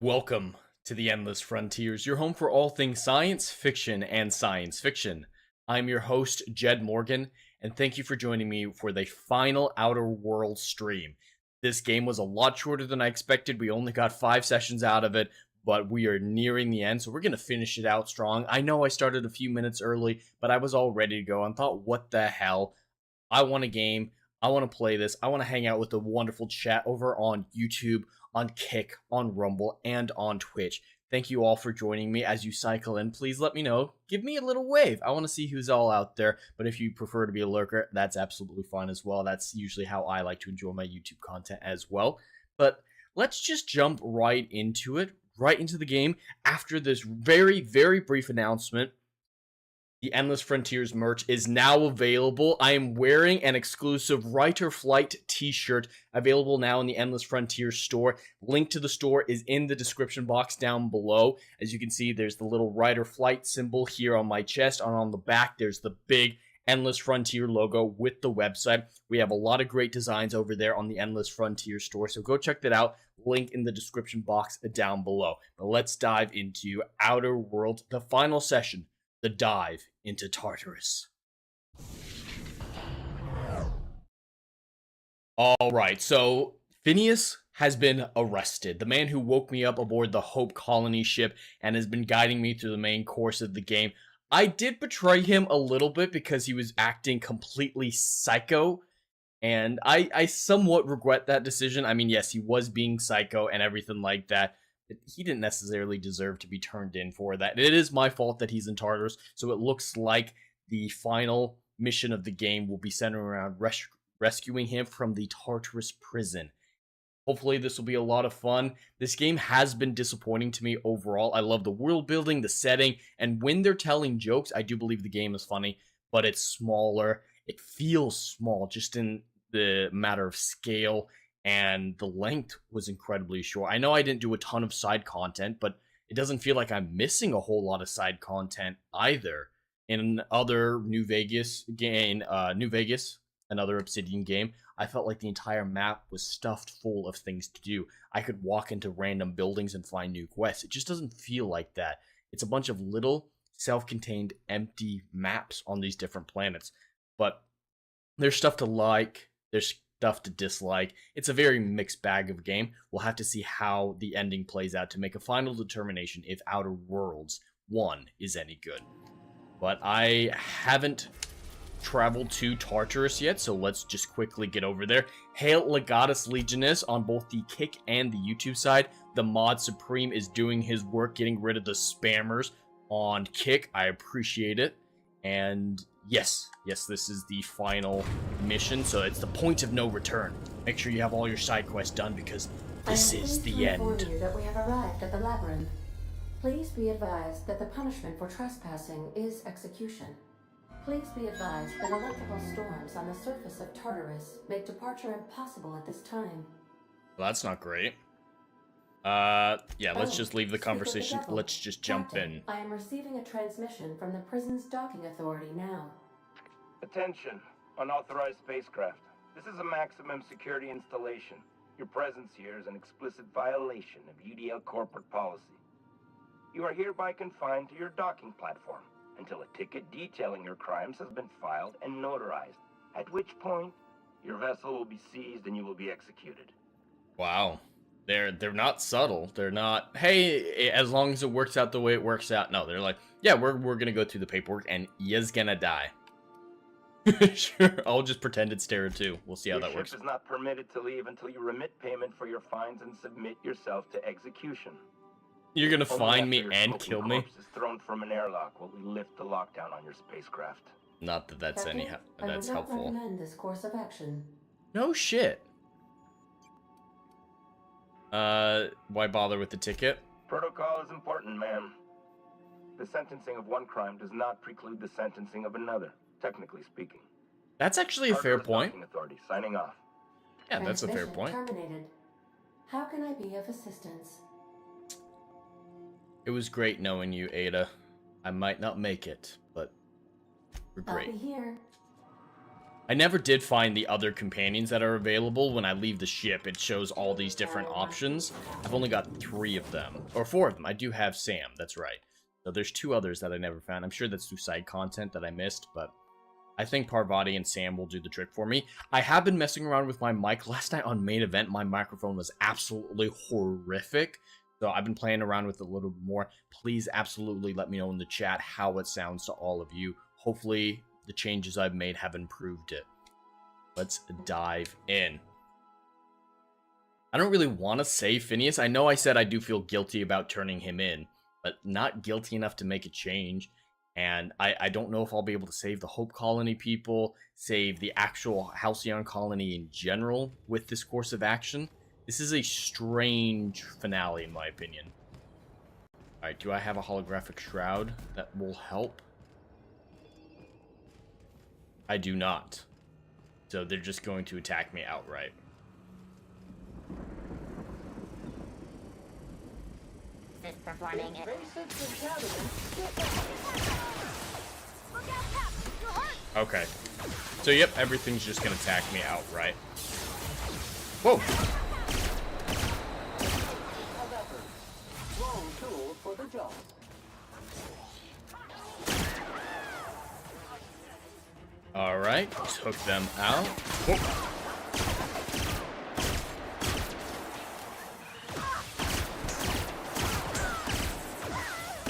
Welcome to the Endless Frontiers, your home for all things science fiction and science fiction. I'm your host, Jed Morgan, and thank you for joining me for the final Outer Worlds stream. This game was a lot shorter than I expected. We only got 5 sessions out of it, but we are nearing the end, so we're going to finish it out strong. I know I started a few minutes early, but I was all ready to go and thought, what the hell? I want a game. I want to play this. I want to hang out with the wonderful chat over on YouTube, on Kick, on Rumble, and on Twitch. Thank you all for joining me as you cycle in. Please let me know. Give me a little wave. I want to see who's all out there. But if you prefer to be a lurker, that's absolutely fine as well. That's usually how I like to enjoy my YouTube content as well. But let's just jump right into it, right into the game. After this very, very brief announcement, the Endless Frontiers merch is now available. I am wearing an exclusive Writer Flight t-shirt available now in the Endless Frontiers store. Link to the store is in the description box down below. As you can see, there's the little Writer Flight symbol here on my chest, and on the back there's the big Endless Frontier logo with the website. We have a lot of great designs over there on the Endless Frontier store, so go check that out. Link in the description box down below. But let's dive into Outer Worlds, the final session. The dive into Tartarus. Alright, so Phineas has been arrested. The man who woke me up aboard the Hope Colony ship and has been guiding me through the main course of the game. I did betray him a little bit because he was acting completely psycho, and I somewhat regret that decision. I mean, yes, he was being psycho and everything like that. He didn't necessarily deserve to be turned in for that. It is my fault that he's in Tartarus, so it looks like the final mission of the game will be centered around rescuing him from the Tartarus prison. Hopefully this will be a lot of fun. This game has been disappointing to me overall. I love the world building, the setting, and when they're telling jokes, I do believe the game is funny, but it's smaller. It feels small just in the matter of scale, and the length was incredibly short. I know I didn't do a ton of side content, but it doesn't feel like I'm missing a whole lot of side content either. In other New Vegas, another Obsidian game, I felt like the entire map was stuffed full of things to do. I could walk into random buildings and find new quests. It just doesn't feel like that. It's a bunch of little, self-contained, empty maps on these different planets. But there's stuff to like, there's stuff to dislike. It's a very mixed bag of a game. We'll have to see how the ending plays out to make a final determination if Outer Worlds 1 is any good. But I haven't traveled to Tartarus yet, so let's just quickly get over there. Hail Legatus Legionis on both the Kick and the YouTube side. The Mod Supreme is doing his work getting rid of the spammers on Kick. I appreciate it. And yes, this is the final mission, so it's the point of no return. Make sure you have all your side quests done because this is the end. I am pleased to inform you that we have arrived at the labyrinth. Please be advised that the punishment for trespassing is execution. Please be advised that electrical storms on the surface of Tartarus make departure impossible at this time. Well, that's not great. Yeah, let's just leave the conversation. Let's just jump in. I am receiving a transmission from the prison's docking authority now. Attention, unauthorized spacecraft. This is a maximum security installation. Your presence here is an explicit violation of UDL corporate policy. You are hereby confined to your docking platform until a ticket detailing your crimes has been filed and notarized, at which point your vessel will be seized and you will be executed. Wow. They're not subtle. They're not, hey, as long as it works out the way it works out. No, they're like, yeah, we're gonna go through the paperwork and you's gonna die. Sure, I'll just pretend it's Terra 2. We'll see how that works. Your ship is not permitted to leave until you remit payment for your fines and submit yourself to execution. You're gonna find me and kill me? Corpse is thrown from an airlock while we lift the lockdown on your spacecraft. Not that that's Captain, that's I would helpful. not recommend this course of action. No shit. Why bother with the ticket? Protocol is important, ma'am. The sentencing of one crime does not preclude the sentencing of another, technically speaking. That's actually a fair point. Authority signing off. Yeah, that's a fair point. Terminated. How can I be of assistance? It was great knowing you, Ada. I might not make it, but we're great. I'll be here. I never did find the other companions that are available. When I leave the ship, it shows all these different options. I've only got 3 of them, or 4 of them. I do have Sam, that's right. So there's 2 others that I never found. I'm sure that's through side content that I missed, but I think Parvati and Sam will do the trick for me. I have been messing around with my mic. Last night on main event, my microphone was absolutely horrific. So I've been playing around with it a little bit more. Please absolutely let me know in the chat how it sounds to all of you. Hopefully the changes I've made have improved it. Let's dive in. I don't really want to save Phineas. I know I said I do feel guilty about turning him in, but not guilty enough to make a change. And I don't know if I'll be able to save the Hope Colony people, save the actual Halcyon Colony in general with this course of action. This is a strange finale, in my opinion. Alright, do I have a holographic shroud that will help? I do not. So they're just going to attack me outright. Is performing it. Okay. So, yep, everything's just going to attack me outright. Whoa! Alright, took them out. Whoa.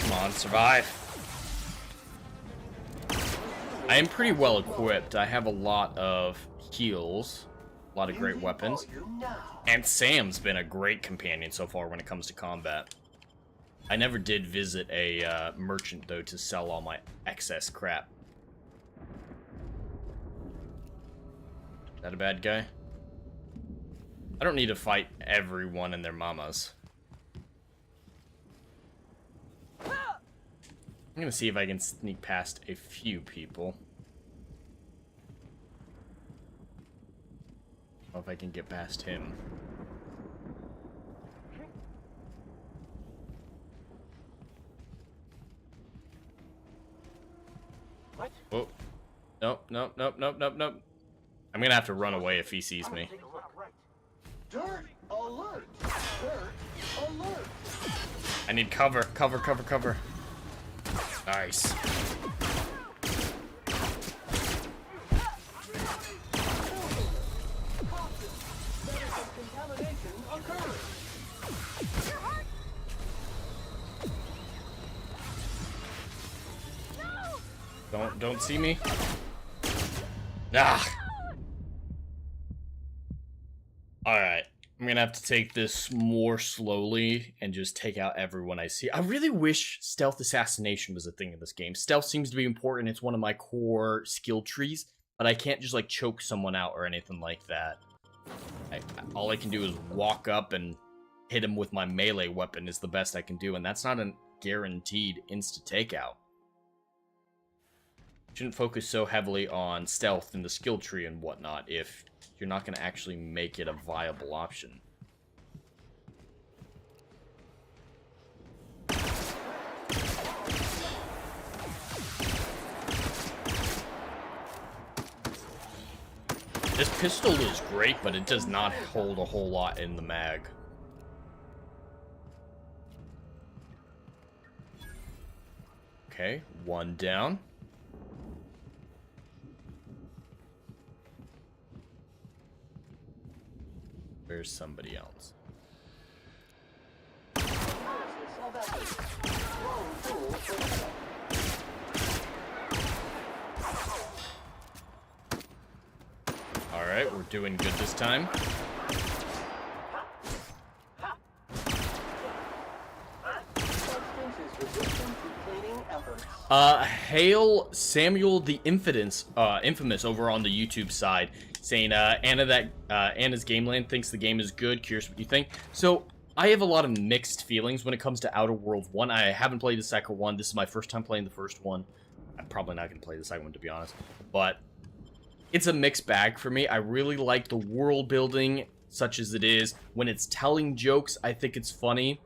Come on, survive. I am pretty well equipped. I have a lot of heals, a lot of great weapons. And Sam's been a great companion so far when it comes to combat. I never did visit a merchant, though, to sell all my excess crap. Is that a bad guy? I don't need to fight everyone and their mamas. I'm gonna see if I can sneak past a few people. Or if I can get past him. What? Oh. Nope, nope, nope, nope, nope, nope. I'm gonna have to run away if he sees me. Dirt alert! Dirt alert! I need cover, cover, cover, cover. Nice. Don't see me. Ah. Alright, I'm gonna have to take this more slowly and just take out everyone I see. I really wish stealth assassination was a thing in this game. Stealth seems to be important, it's one of my core skill trees, but I can't just like choke someone out or anything like that. All I can do is walk up and hit him with my melee weapon is the best I can do, and that's not a guaranteed insta-takeout. Shouldn't focus so heavily on stealth in the skill tree and whatnot if you're not going to actually make it a viable option. This pistol is great, but it does not hold a whole lot in the mag. Okay, one down. Where's somebody else? Alright, we're doing good this time. Hail Samuel the Infamous over on the YouTube side, saying Anna's Gameland thinks the game is good. Curious what you think. So I have a lot of mixed feelings when it comes to Outer Worlds 1. I haven't played the second one. This is my first time playing the first one. I'm probably not going to play the second one, to be honest. But it's a mixed bag for me. I really like the world building, such as it is. When it's telling jokes, I think it's funny.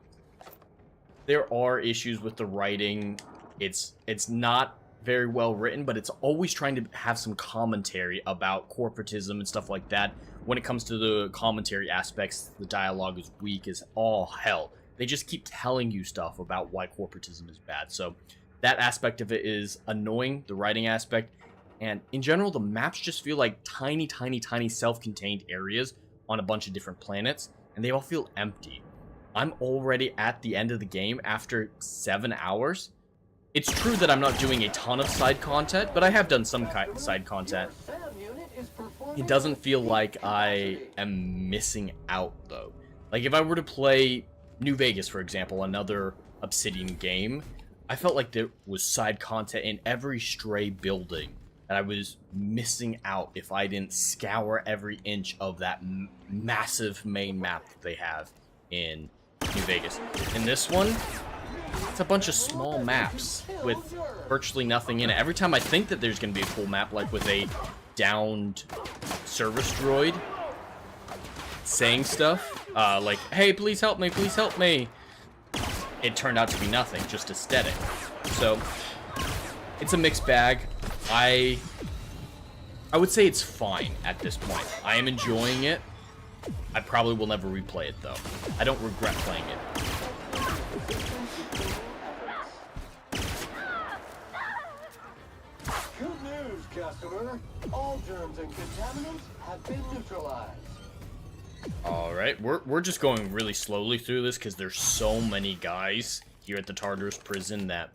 There are issues with the writing. It's not very well written, but it's always trying to have some commentary about corporatism and stuff like that. When it comes to the commentary aspects, the dialogue is weak as all hell. They just keep telling you stuff about why corporatism is bad. So that aspect of it is annoying, the writing aspect. And in general, the maps just feel like tiny, tiny, tiny self-contained areas on a bunch of different planets, and they all feel empty. I'm already at the end of the game after 7 hours. It's true that I'm not doing a ton of side content, but I have done some side content. It doesn't feel like I am missing out, though. Like, if I were to play New Vegas, for example, another Obsidian game, I felt like there was side content in every stray building that I was missing out if I didn't scour every inch of that massive main map that they have in New Vegas. In this one, it's a bunch of small maps with virtually nothing in it. Every time I think that there's going to be a cool map, like with a downed service droid saying stuff, like, hey, please help me, it turned out to be nothing, just aesthetic. So, it's a mixed bag. I would say it's fine at this point. I am enjoying it. I probably will never replay it, though. I don't regret playing it. Good news, customer. All germs and contaminants have been neutralized. Alright, we're just going really slowly through this because there's so many guys here at the Tartarus prison that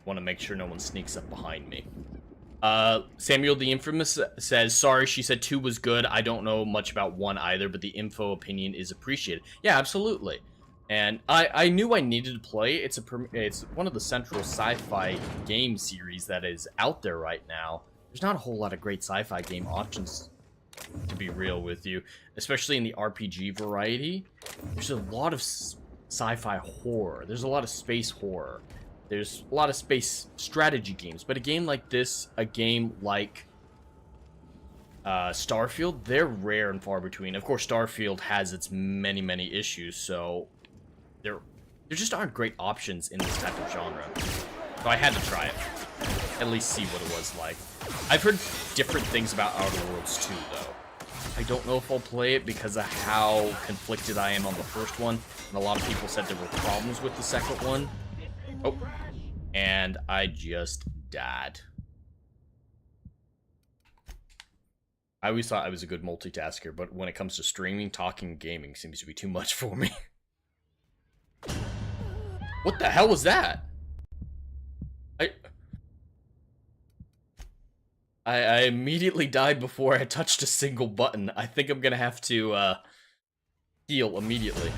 want to make sure no one sneaks up behind me. Samuel the Infamous says, sorry, she said 2 was good. I don't know much about 1 either, but the info opinion is appreciated. Yeah, absolutely. And I knew I needed to play. It's one of the central sci-fi game series that is out there right now. There's not a whole lot of great sci-fi game options, to be real with you, especially in the RPG variety. There's a lot of sci-fi horror. There's a lot of space horror. There's a lot of space strategy games, but a game like this, a game like Starfield, they're rare and far between. Of course, Starfield has its many, many issues, so there just aren't great options in this type of genre. So I had to try it, at least see what it was like. I've heard different things about Outer Worlds 2, though. I don't know if I'll play it because of how conflicted I am on the first one, and a lot of people said there were problems with the second one. Oh, and I just died. I always thought I was a good multitasker, but when it comes to streaming, talking, gaming seems to be too much for me. What the hell was that? I immediately died before I touched a single button. I think I'm gonna have to, heal immediately.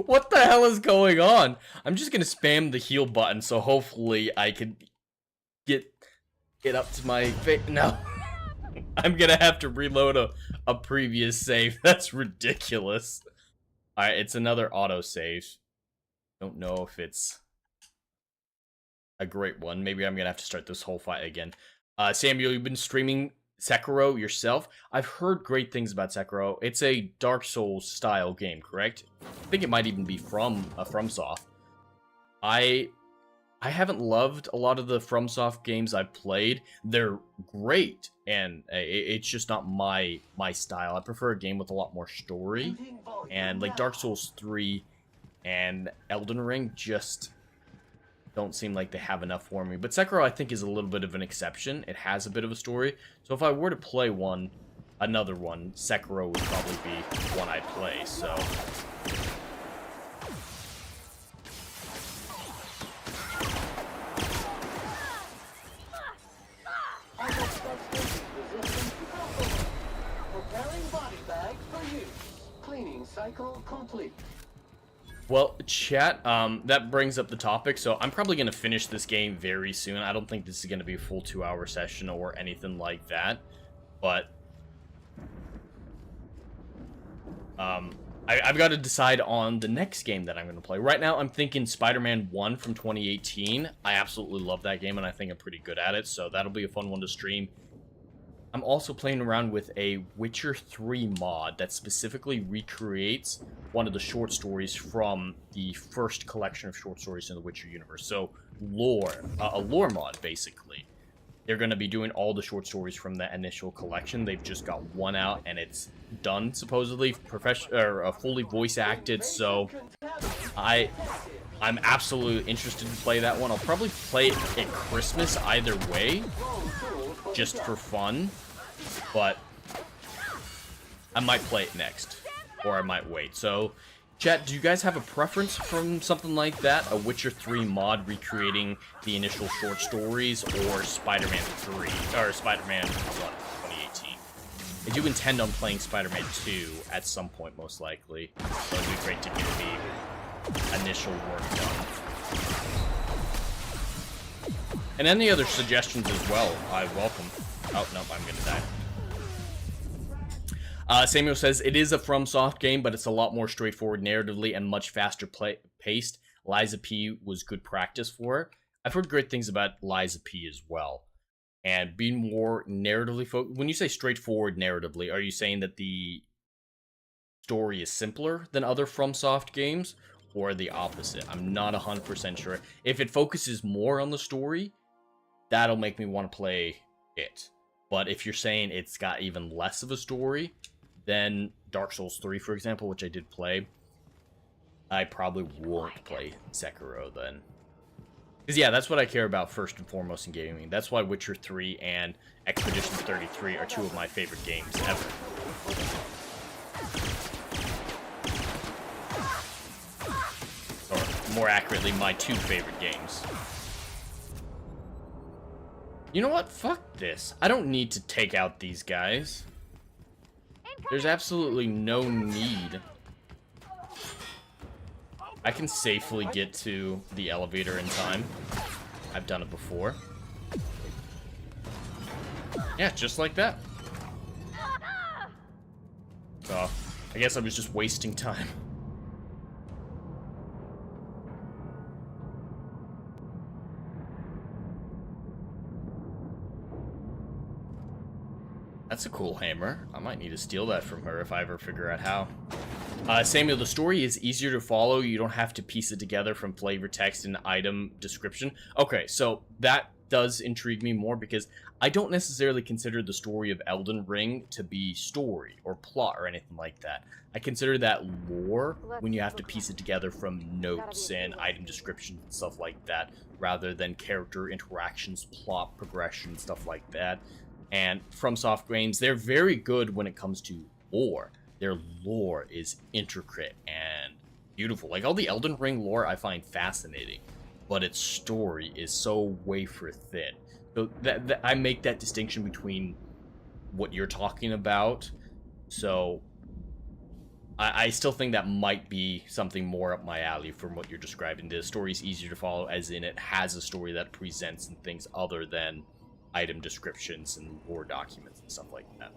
What the hell is going on? I'm just gonna spam the heal button, so hopefully I can get up to my face. No. I'm gonna have to reload a previous save. That's ridiculous. Alright, it's another autosave. Don't know if it's a great one. Maybe I'm gonna have to start this whole fight again. Samuel, you've been streaming Sekiro yourself. I've heard great things about Sekiro. It's a Dark Souls style game, correct? I think it might even be from FromSoft. I haven't loved a lot of the FromSoft games I've played. They're great, and it's just not my style. I prefer a game with a lot more story, and like Dark Souls 3 and Elden Ring just don't seem like they have enough for me. But Sekiro, I think, is a little bit of an exception. It has a bit of a story. So if I were to play another one, Sekiro would probably be one I'd play, so... Preparing body bag for use. Cleaning cycle complete. Well, chat, that brings up the topic, so I'm probably going to finish this game very soon. I don't think this is going to be a full 2-hour session or anything like that, but I've got to decide on the next game that I'm going to play. Right now, I'm thinking Spider-Man 1 from 2018. I absolutely love that game, and I think I'm pretty good at it, so that'll be a fun one to stream. I'm also playing around with a Witcher 3 mod that specifically recreates one of the short stories from the first collection of short stories in the Witcher universe. So, a lore mod, basically. They're going to be doing all the short stories from the initial collection. They've just got one out, and it's done, supposedly, fully voice-acted, so I'm absolutely interested to play that one. I'll probably play it at Christmas either way, just for fun, but I might play it next, or I might wait. So, chat, do you guys have a preference from something like that? A Witcher 3 mod recreating the initial short stories, or Spider-Man 3, or Spider-Man 2018? I do intend on playing Spider-Man 2 at some point, most likely. So it'd be great to get the initial work done. And any other suggestions as well, I welcome. Oh, no, I'm gonna die. Samuel says, it is a FromSoft game, but it's a lot more straightforward narratively and much faster paced. Liza P was good practice for it. I've heard great things about Liza P as well. And being more narratively focused. When you say straightforward narratively, are you saying that the story is simpler than other FromSoft games? Or the opposite? I'm not 100% sure. If it focuses more on the story, that'll make me want to play it. But if you're saying it's got even less of a story, then Dark Souls 3, for example, which I did play, I probably won't play Sekiro then. Because, yeah, that's what I care about first and foremost in gaming. That's why Witcher 3 and Expedition 33 are two of my favorite games ever. Or, more accurately, my two favorite games. You know what? Fuck this. I don't need to take out these guys. There's absolutely no need. I can safely get to the elevator in time. I've done it before. Yeah, just like that. So, I guess I was just wasting time. That's a cool hammer. I might need to steal that from her if I ever figure out how. Samuel, the story is easier to follow. You don't have to piece it together from flavor text and item description. Okay, so that does intrigue me more because I don't necessarily consider the story of Elden Ring to be story or plot or anything like that. I consider that lore when you have to piece it together from notes and item descriptions and stuff like that, rather than character interactions, plot progression, stuff like that. And FromSoft games, they're very good when it comes to lore. Their lore is intricate and beautiful. Like, all the Elden Ring lore I find fascinating, but its story is so wafer thin. So that I make that distinction between what you're talking about. So I still think that might be something more up my alley from what you're describing. The story is easier to follow, as in it has a story that presents and things other than item descriptions and lore documents and stuff like that.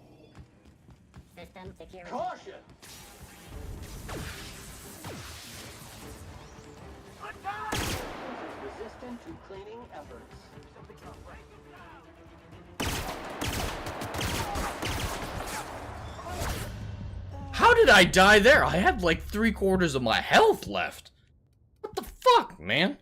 System security. Caution! Resistant to cleaning efforts. How did I die there? I had like 3/4 of my health left. What the fuck, man?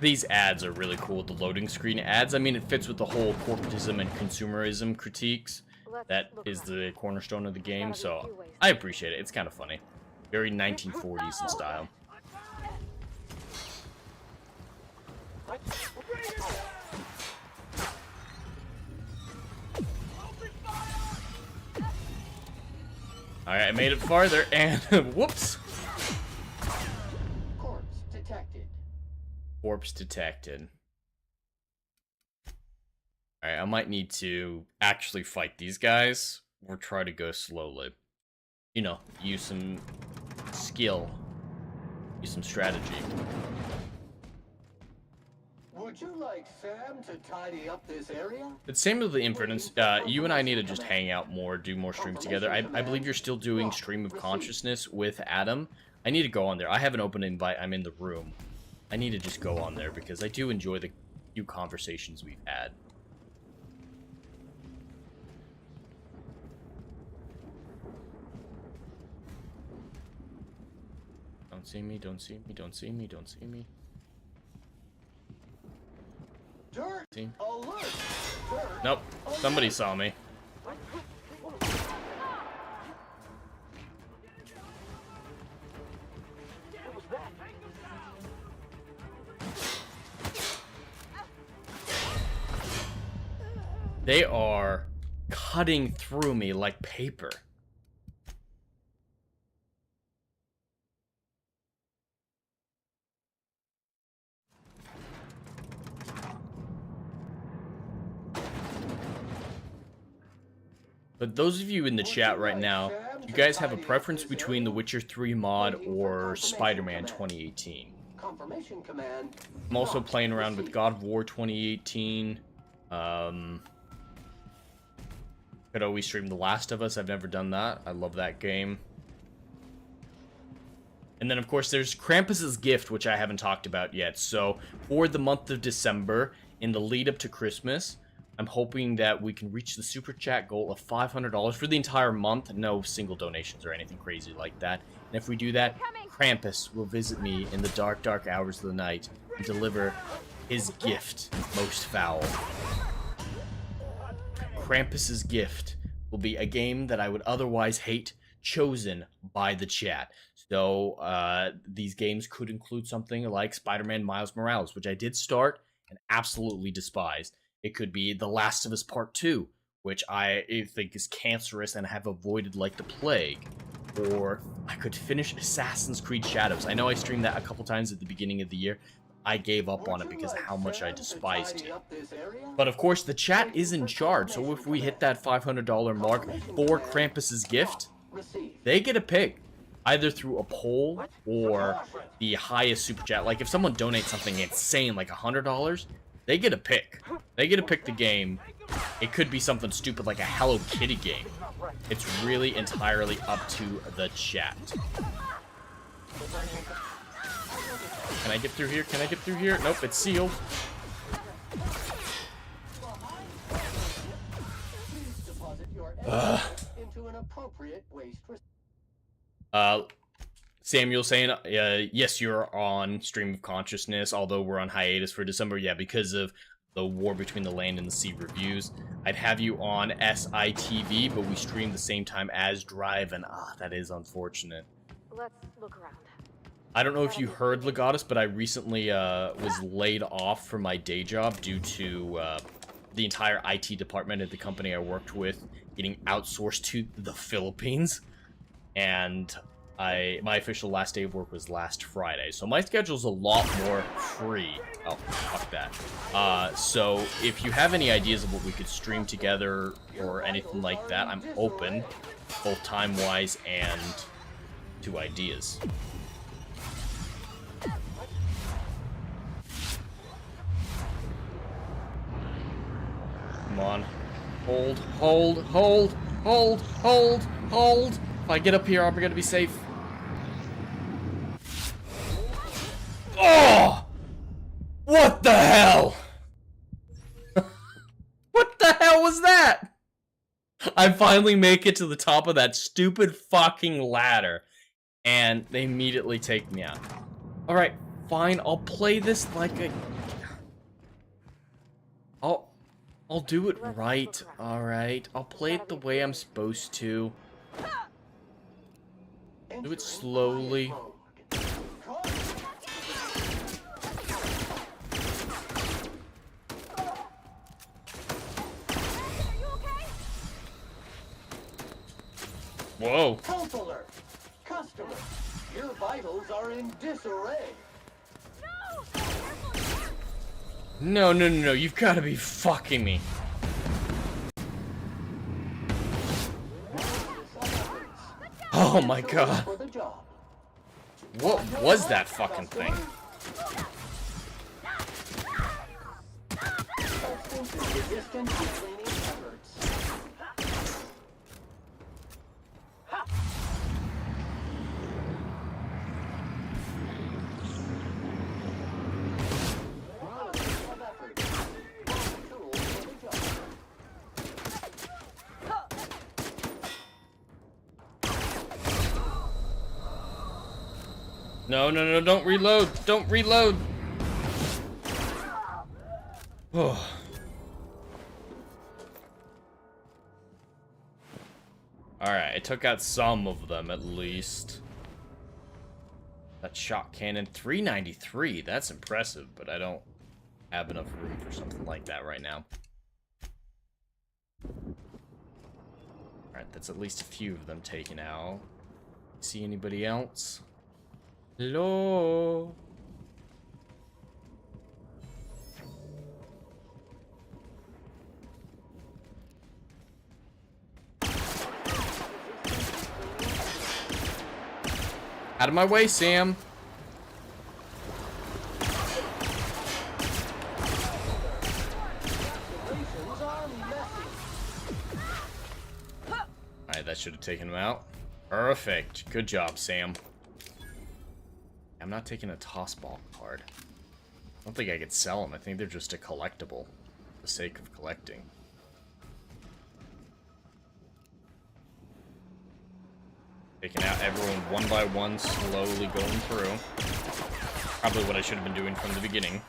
These ads are really cool, the loading screen ads. I mean, it fits with the whole corporatism and consumerism critiques. That is the cornerstone of the game, so I appreciate it. It's kind of funny. Very 1940s in style. Alright, I made it farther, and whoops! Corpse detected. Corpse detected. Alright, I might need to actually fight these guys, or try to go slowly. You know, use some skill. Use some strategy. Would you like Sam to tidy up this area? It's same with the Inference. You and I need to just hang out more, do more streams together. I believe you're still doing Stream of Consciousness with Adam. I need to go on there. I have an open invite. I'm in the room. I need to just go on there because I do enjoy the few conversations we've had. Don't see me, don't see me, don't see me, don't see me. Dirt See? alert! Dirt Nope, alert! somebody saw me. They are cutting through me like paper. But those of you in the chat right now, you guys have a preference between The Witcher 3 mod or Spider-Man 2018? Confirmation command. I'm also playing around with God of War 2018. Could always stream The Last of Us. I've never done that. I love that game. And then, of course, there's Krampus's Gift, which I haven't talked about yet. So, for the month of December, in the lead up to Christmas, I'm hoping that we can reach the Super Chat goal of $500 for the entire month. No single donations or anything crazy like that. And if we do that, Krampus will visit me in the dark, dark hours of the night and deliver his gift, most foul. Krampus's Gift will be a game that I would otherwise hate, chosen by the chat. So, these games could include something like Spider-Man Miles Morales, which I did start and absolutely despised. It could be The Last of Us Part 2, which I think is cancerous and have avoided like the plague. Or I could finish Assassin's Creed Shadows. I know I streamed that a couple times at the beginning of the year. I gave up on it because of how much I despised it. But of course, the chat is in charge, so if we hit that $500 mark for Krampus's Gift, they get a pick. Either through a poll or the highest super chat. Like, if someone donates something insane, like $100, they get a pick. They get to pick the game. It could be something stupid like a Hello Kitty game. It's really entirely up to the chat. Can I get through here? Can I get through here? Nope, it's sealed. Into an appropriate waste. Samuel saying, yes, you're on Stream of Consciousness, although we're on hiatus for December. Yeah, because of the War Between the Land and the Sea reviews. I'd have you on SITV, but we stream the same time as Drive, and that is unfortunate. Let's look around. I don't know if you heard, Legatus, but I recently was laid off from my day job due to the entire IT department at the company I worked with getting outsourced to the Philippines. And my official last day of work was last Friday, so my schedule's a lot more free. Oh, fuck that. So if you have any ideas of what we could stream together or anything like that, I'm open, both time-wise and to ideas. Come on. Hold, hold, hold, hold, hold, hold. If I get up here, I'm gonna be safe. Oh! What the hell? What the hell was that? I finally make it to the top of that stupid fucking ladder, and they immediately take me out. Alright, fine, I'll play this like a... I'll do it right, alright? I'll play it the way I'm supposed to. Do it slowly. Whoa. Health alert! Customer, your vitals are in disarray. No, no, no, no, you've got to be fucking me. Oh my god. What was that fucking thing? No, no, no, don't reload. Don't reload. Oh. Alright, I took out some of them at least. That shot cannon, 393. That's impressive, but I don't have enough room for something like that right now. Alright, that's at least a few of them taken out. See anybody else? Hello? Out of my way, Sam. Alright, that should have taken him out. Perfect. Good job, Sam. I'm not taking a toss ball card. I don't think I could sell them. I think they're just a collectible for the sake of collecting. Taking out everyone one by one, slowly going through. Probably what I should have been doing from the beginning.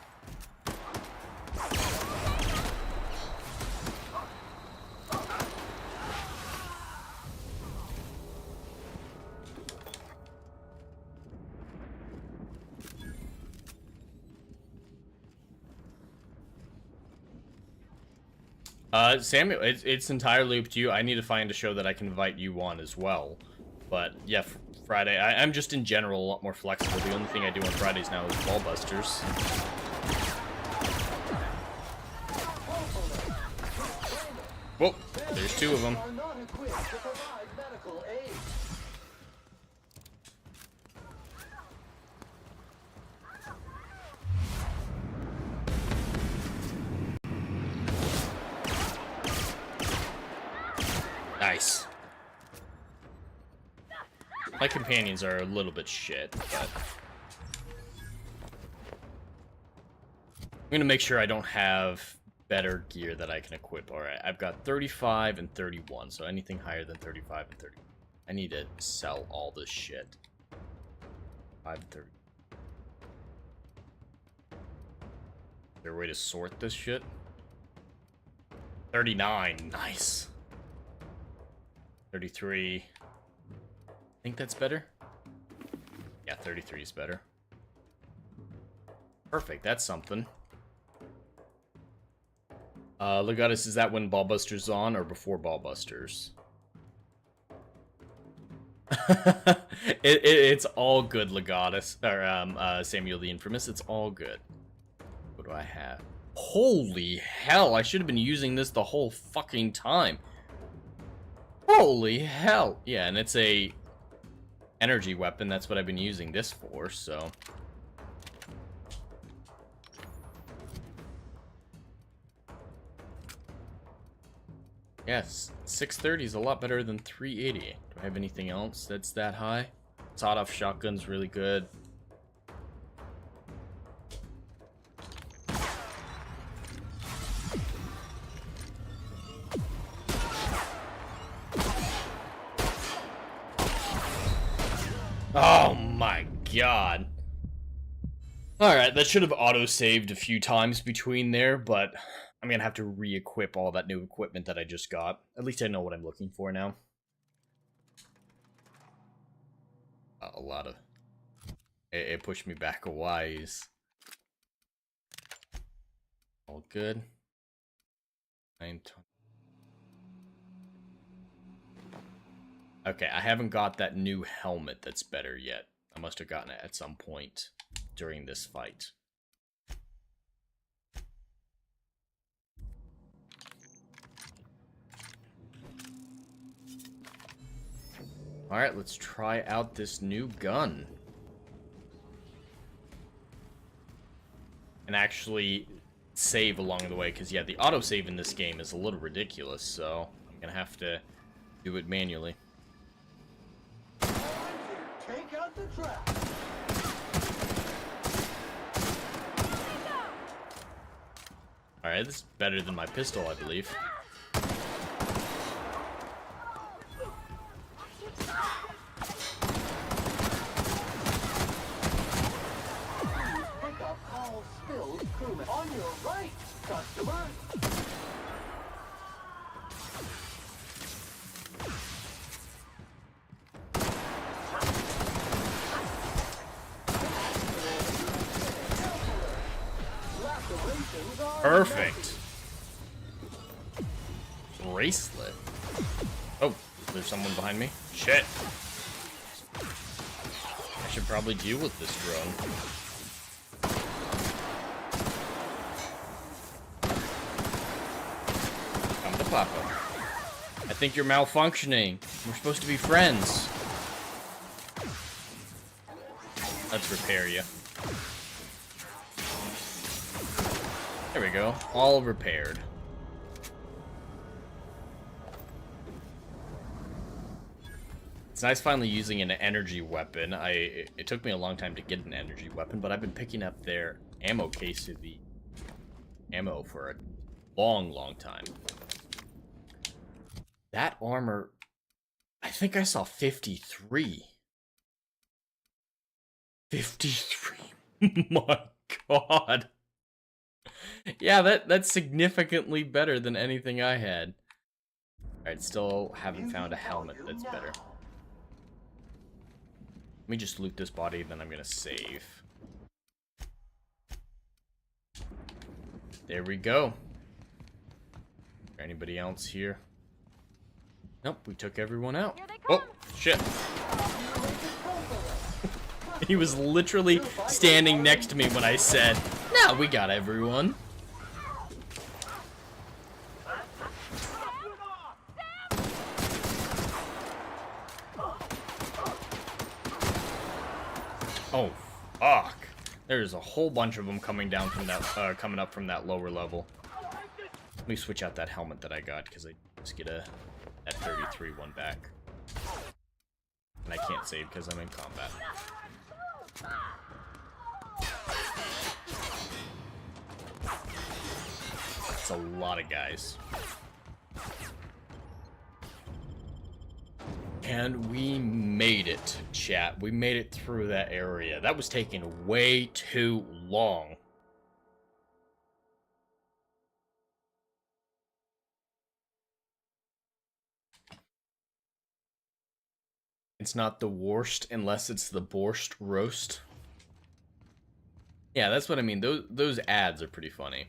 Samuel, it's entirely up to you. I need to find a show that I can invite you on as well. But, yeah, Friday. I'm just in general a lot more flexible. The only thing I do on Fridays now is ball busters. Whoa, there's two of them. Nice. My companions are a little bit shit, but I'm gonna make sure I don't have better gear that I can equip. Alright, I've got 35 and 31, so anything higher than 35 and 30. I need to sell all this shit. 5 and 30. Is there a way to sort this shit? 39, nice. 33. I think that's better. Yeah, 33 is better. Perfect, that's something. Legatus, is that when Ballbuster's on or before Ballbusters? It's all good, Legatus. Or, Samuel the Infamous, it's all good. What do I have? Holy hell, I should have been using this the whole fucking time. Holy hell! Yeah, and it's a energy weapon. That's what I've been using this for, so. Yes, 630 is a lot better than 380. Do I have anything else that's that high? Sawed-off shotgun's really good. Oh my god. Alright, that should have auto-saved a few times between there, but I'm gonna have to re-equip all that new equipment that I just got. At least I know what I'm looking for now. A lot of... It pushed me back a wise. All good. 920. Okay, I haven't got that new helmet that's better yet. I must have gotten it at some point during this fight. Alright, let's try out this new gun. And actually save along the way, because yeah, the autosave in this game is a little ridiculous, so I'm gonna have to do it manually. Take out the trap. Alright, this is better than my pistol, I believe. all spilled crewmen. On your right, customer. Perfect. Bracelet. Oh, there's someone behind me. Shit. I should probably deal with this drone. Come to Papa. I think you're malfunctioning. We're supposed to be friends. Let's repair you. There we go. All repaired. It's nice finally using an energy weapon. It took me a long time to get an energy weapon, but I've been picking up their ammo case of the ammo for a long time. That armor, I think I saw 53. 53. My god. Yeah, that's significantly better than anything I had. Alright, still haven't found a helmet that's better. Let me just loot this body, then I'm gonna save. There we go. Is there anybody else here? Nope, we took everyone out. Oh, shit. He was literally standing next to me when I said, "No, we got everyone." Oh, fuck. There's a whole bunch of them coming down from that, coming up from that lower level. Let me switch out that helmet that I got, because I just get that 33 one back. And I can't save because I'm in combat. That's a lot of guys. And we made it, chat. We made it through that area. That was taking way too long. It's not the worst unless it's the borscht roast. Yeah, that's what I mean. Those ads are pretty funny.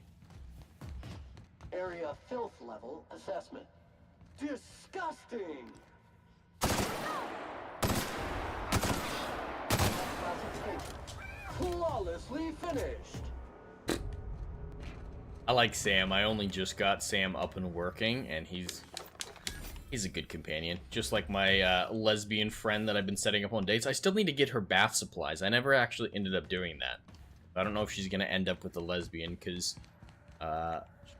Area filth level assessment. Disgusting. Flawlessly finished. I like Sam. I only just got Sam up and working, and he's a good companion. Just like my lesbian friend that I've been setting up on dates. I still need to get her bath supplies. I never actually ended up doing that. I don't know if she's gonna end up with a lesbian, because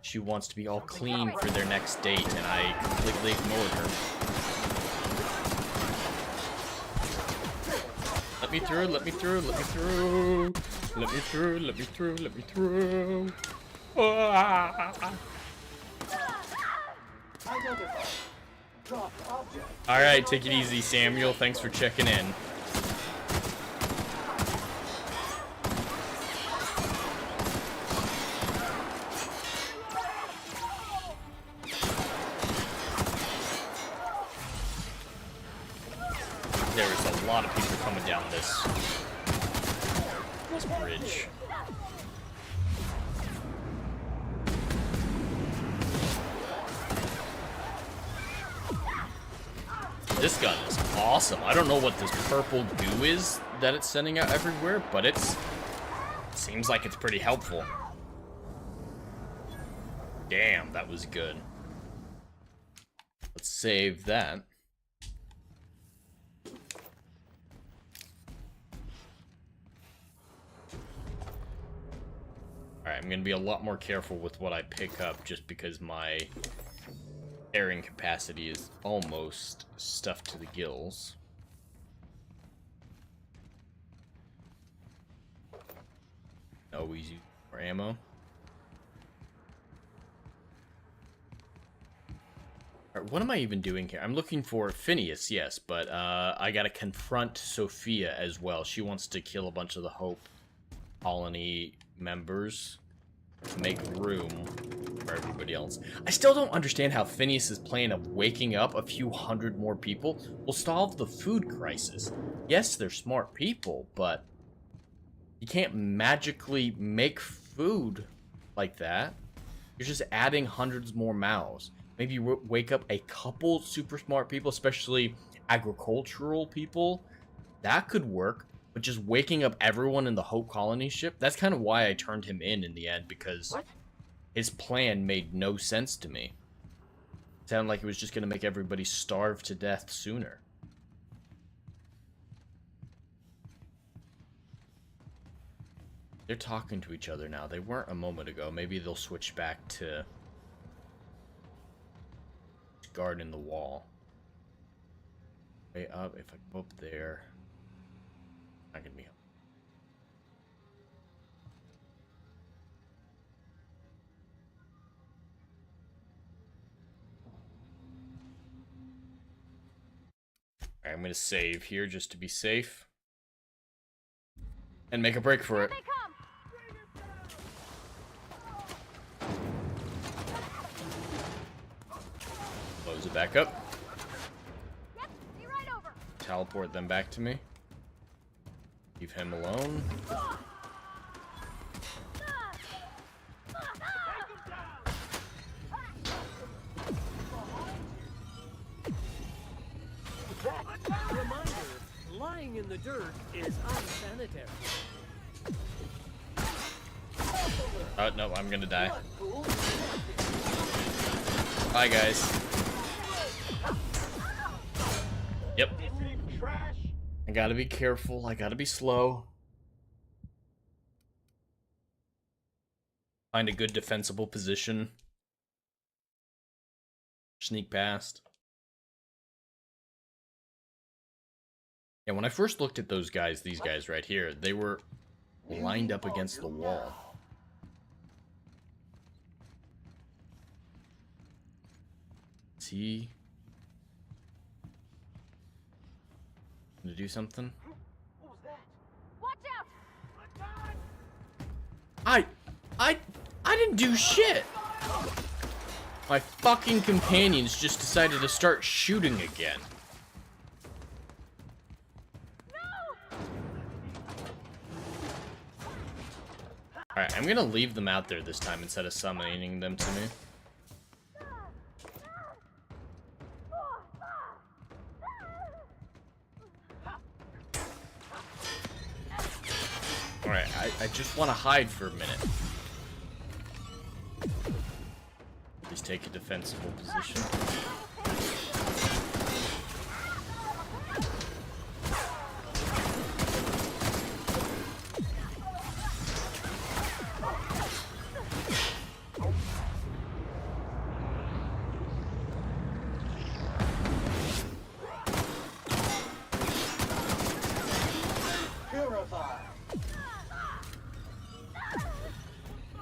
she wants to be all clean for their next date, and I completely ignored her. Let me through, let me through, let me through. Let me through, let me through, let me through. Alright, take it easy, Samuel. Thanks for checking in. There is a lot of people coming down this bridge. This gun is awesome. I don't know what this purple goo is that it's sending out everywhere, but it seems like it's pretty helpful. Damn, that was good. Let's save that. Alright, I'm gonna be a lot more careful with what I pick up just because my carrying capacity is almost stuffed to the gills. Always use more ammo. Alright, what am I even doing here? I'm looking for Phineas, yes, but I gotta confront Sophia as well. She wants to kill a bunch of the Hope Colony members to make room for everybody else. I still don't understand how Phineas's plan of waking up a few hundred more people will solve the food crisis. Yes, they're smart people, but you can't magically make food like that. You're just adding hundreds more mouths. Maybe you wake up a couple super smart people, especially agricultural people. That could work. But just waking up everyone in the Hope Colony ship, that's kind of why I turned him in the end, because his plan made no sense to me. It sounded like it was just going to make everybody starve to death sooner. They're talking to each other now. They weren't a moment ago. Maybe they'll switch back to guarding the wall. Way up. If I go up there, not gonna be helpful. Alright, I'm gonna save here just to be safe. And make a break for it. Close it back up. Yep, be right over. Teleport them back to me. Leave him alone. Reminder, lying in the dirt is unsanitary. Oh, no, I'm gonna die. Bye, guys. Yep. I gotta be careful. I gotta be slow. Find a good defensible position. Sneak past. Yeah, when I first looked at those guys, these guys right here, they were lined up against the wall. See? Gonna do something? What was that? Watch out! I didn't do shit! My fucking companions just decided to start shooting again. Alright, I'm gonna leave them out there this time instead of summoning them to me. Alright, I just want to hide for a minute. Just take a defensible position.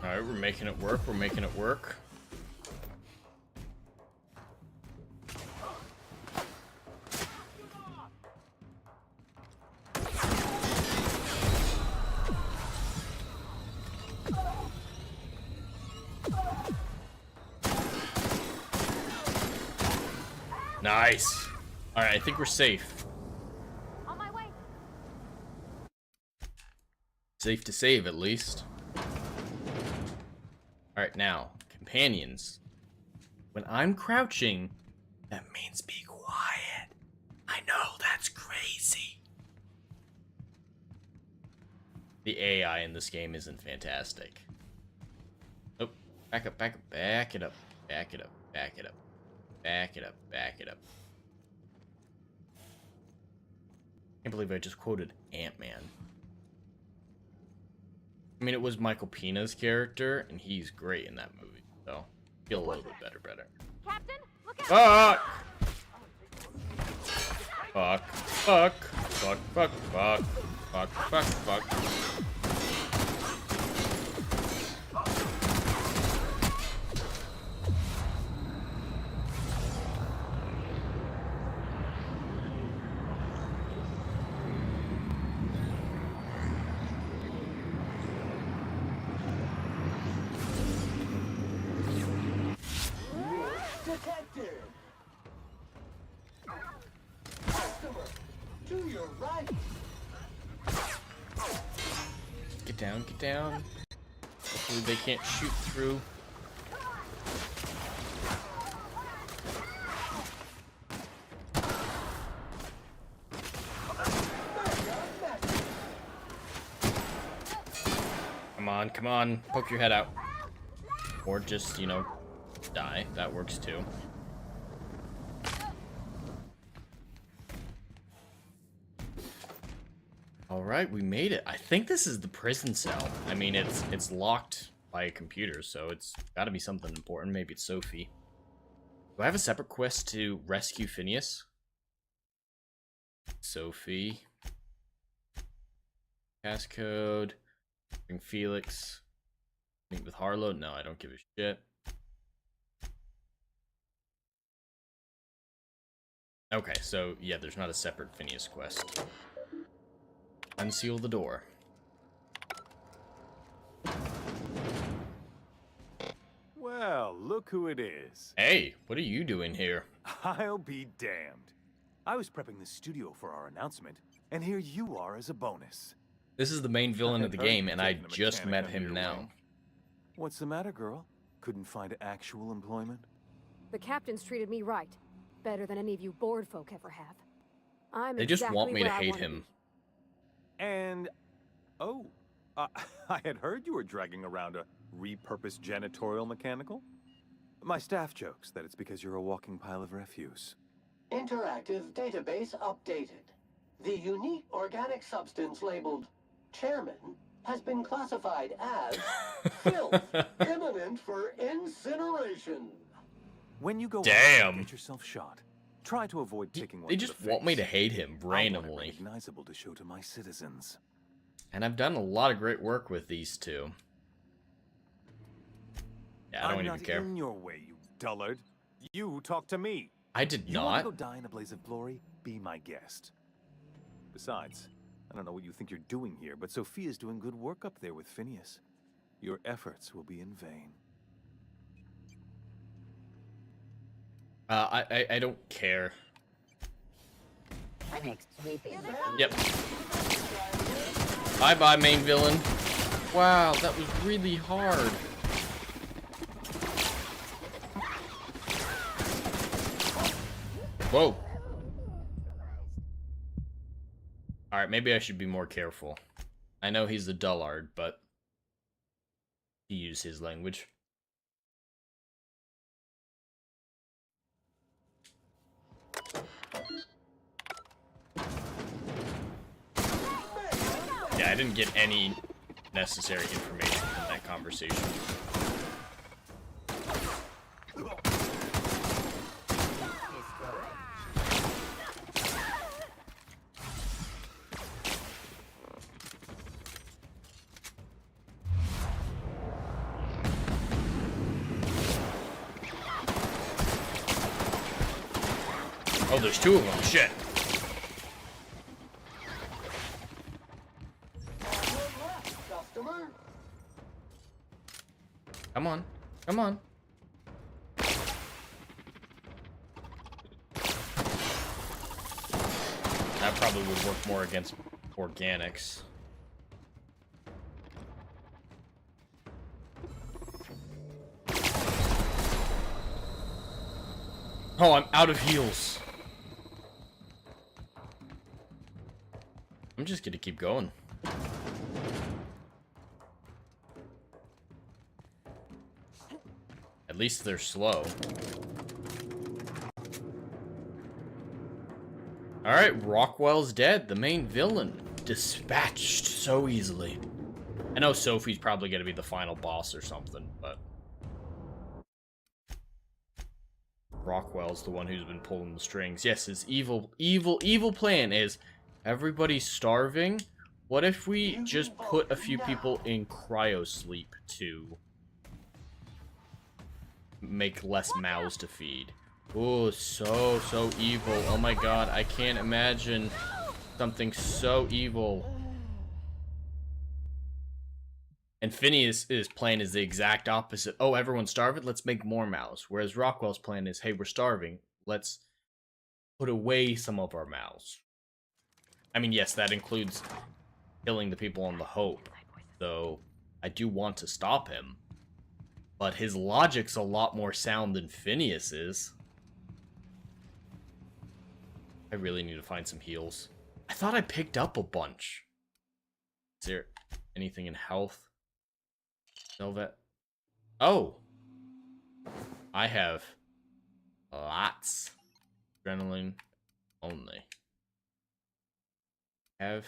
Alright, we're making it work, we're making it work. Nice. Alright, I think we're safe. On my way. Safe to save, at least. Alright, now, companions. When I'm crouching, that means be quiet. I know, that's crazy. The AI in this game isn't fantastic. Oh, back up, back up, back it up, back it up, back it up, back it up, back it up. Can't believe I just quoted Ant-Man. I mean, it was Michael Pena's character, and he's great in that movie, so feel a little bit better. Captain, look out! Fuck! Fuck! Fuck! Fuck! Fuck! Fuck! Fuck! Fuck! Fuck! detected. Customer, to your right. Get down, get down. Hopefully they can't shoot through. Come on, come on. Poke your head out. Or just, you know, die. That works too. Alright, we made it. I think this is the prison cell. I mean, it's locked by a computer, so it's gotta be something important. Maybe it's Sophie. Do I have a separate quest to rescue Phineas? Sophie. Passcode. Bring Felix. Meet with Harlow. No, I don't give a shit. Okay, so yeah, there's not a separate Phineas quest. Unseal the door. Well, look who it is. Hey, what are you doing here? I'll be damned. I was prepping the studio for our announcement, and here you are as a bonus. This is the main villain of the I've heard game, you've and I taken a just mechanic met under him your now. wing. What's the matter, girl? Couldn't find actual employment? The captain's treated me right. Better than any of you bored folk ever have. I'm They just exactly want me to where I hate wanna him. be. And... oh, I had heard you were dragging around a repurposed janitorial mechanical? My staff jokes that it's because you're a walking pile of refuse. Interactive database updated. The unique organic substance labeled Chairman has been classified as filth, imminent for incineration. When you go Damn. out and get yourself shot, try to avoid taking one They to just the want me to face. hate him I want it randomly. recognizable to show to my citizens. And I've done a lot of great work with these two. Yeah, I don't I'm even not care. in your way, you dullard. You talk to me. I did You want not. to go die in a blaze of glory? Be my guest. Besides, I don't know what you think you're doing here, but Sophia's doing good work up there with Phineas. Your efforts will be in vain. I don't care. Yep. Bye-bye, main villain. Wow, that was really hard. Whoa. Alright, maybe I should be more careful. I know he's the dullard, but he used his language. Yeah, I didn't get any necessary information from that conversation. Oh, there's two of them. Shit. Customer, Come on. Come on. That probably would work more against organics. Oh, I'm out of heals. I'm just gonna keep going. At least they're slow. Alright, Rockwell's dead, the main villain. Dispatched so easily. I know Sophie's probably gonna be the final boss or something, but... Rockwell's the one who's been pulling the strings. Yes, his evil plan is... everybody's starving. What if we just put a few people in cryosleep to... make less mouths to feed? Oh, so evil. Oh my god, I can't imagine something so evil. And Phineas's plan is the exact opposite. Oh, everyone's starving? Let's make more mouths. Whereas Rockwell's plan is, hey, we're starving. Let's put away some of our mouths. I mean, yes, that includes killing the people on the Hope. Though, I do want to stop him. But his logic's a lot more sound than Phineas's. I really need to find some heals. I thought I picked up a bunch. Is there anything in health? Velvet. Oh! I have lots. Adrenaline only. Oh,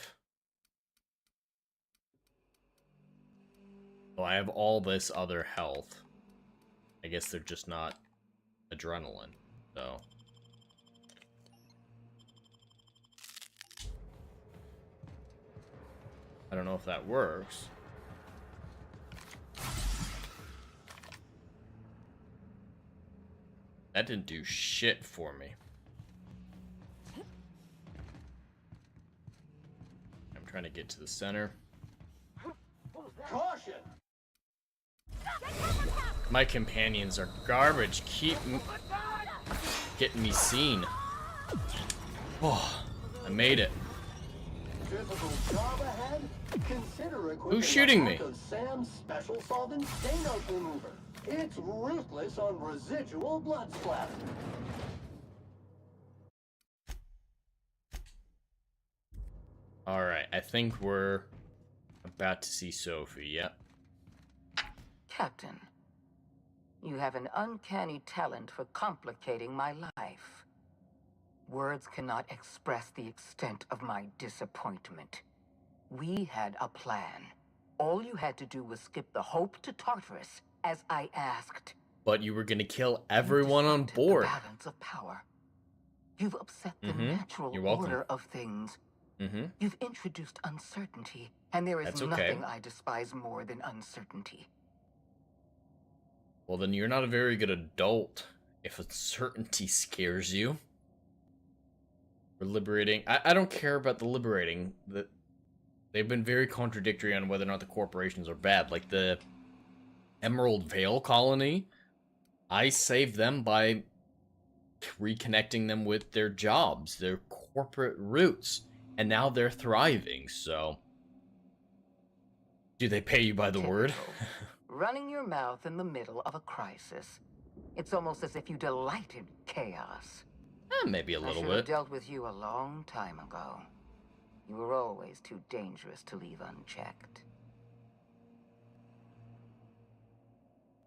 I have all this other health. I guess they're just not adrenaline, so. I don't know if that works. That didn't do shit for me. I'm trying to get to the center. Caution! My companions are garbage. Keep getting me seen. Oh, I made it. Difficult job ahead? Consider Who's shooting me? Sam's special solvent stain out remover. It's ruthless on residual blood splatter. Alright, I think we're about to see Sophie, yep. Captain, you have an uncanny talent for complicating my life. Words cannot express the extent of my disappointment. We had a plan. All you had to do was skip the Hope to Tartarus, as I asked. But you were gonna kill everyone on board. The balance of power. You've upset the natural order of things. You've introduced uncertainty, and there is nothing I despise more than uncertainty. Well, then you're not a very good adult if uncertainty scares you. We're liberating. I don't care about the liberating. They've been very contradictory on whether or not the corporations are bad. Like the Emerald Vale colony, I saved them by reconnecting them with their jobs, their corporate roots, and now they're thriving, so. Do they pay you by the word? Running your mouth in the middle of a crisis. It's almost as if you delighted chaos. Maybe a little I should bit. have dealt with you a long time ago. You were always too dangerous to leave unchecked.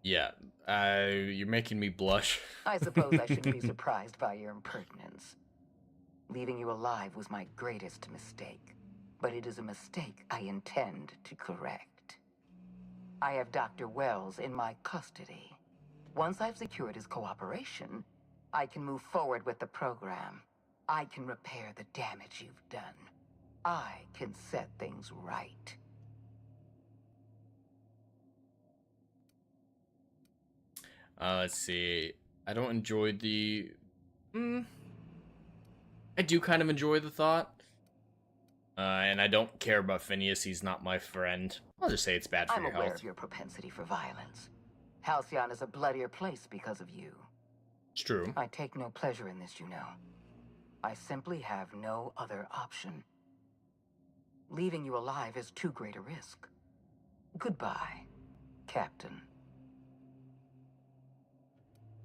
Yeah, you're making me blush. I suppose I shouldn't be surprised by your impertinence. Leaving you alive was my greatest mistake, but it is a mistake I intend to correct. I have Dr. Wells in my custody. Once I've secured his cooperation, I can move forward with the program. I can repair the damage you've done. I can set things right. Let's see. I don't enjoy the... I do kind of enjoy the thought. And I don't care about Phineas. He's not my friend. I'll just say it's bad for I'm your aware health. of your propensity for violence. Halcyon is a bloodier place because of you. It's true. I take no pleasure in this, you know. I simply have no other option. Leaving you alive is too great a risk. Goodbye, Captain.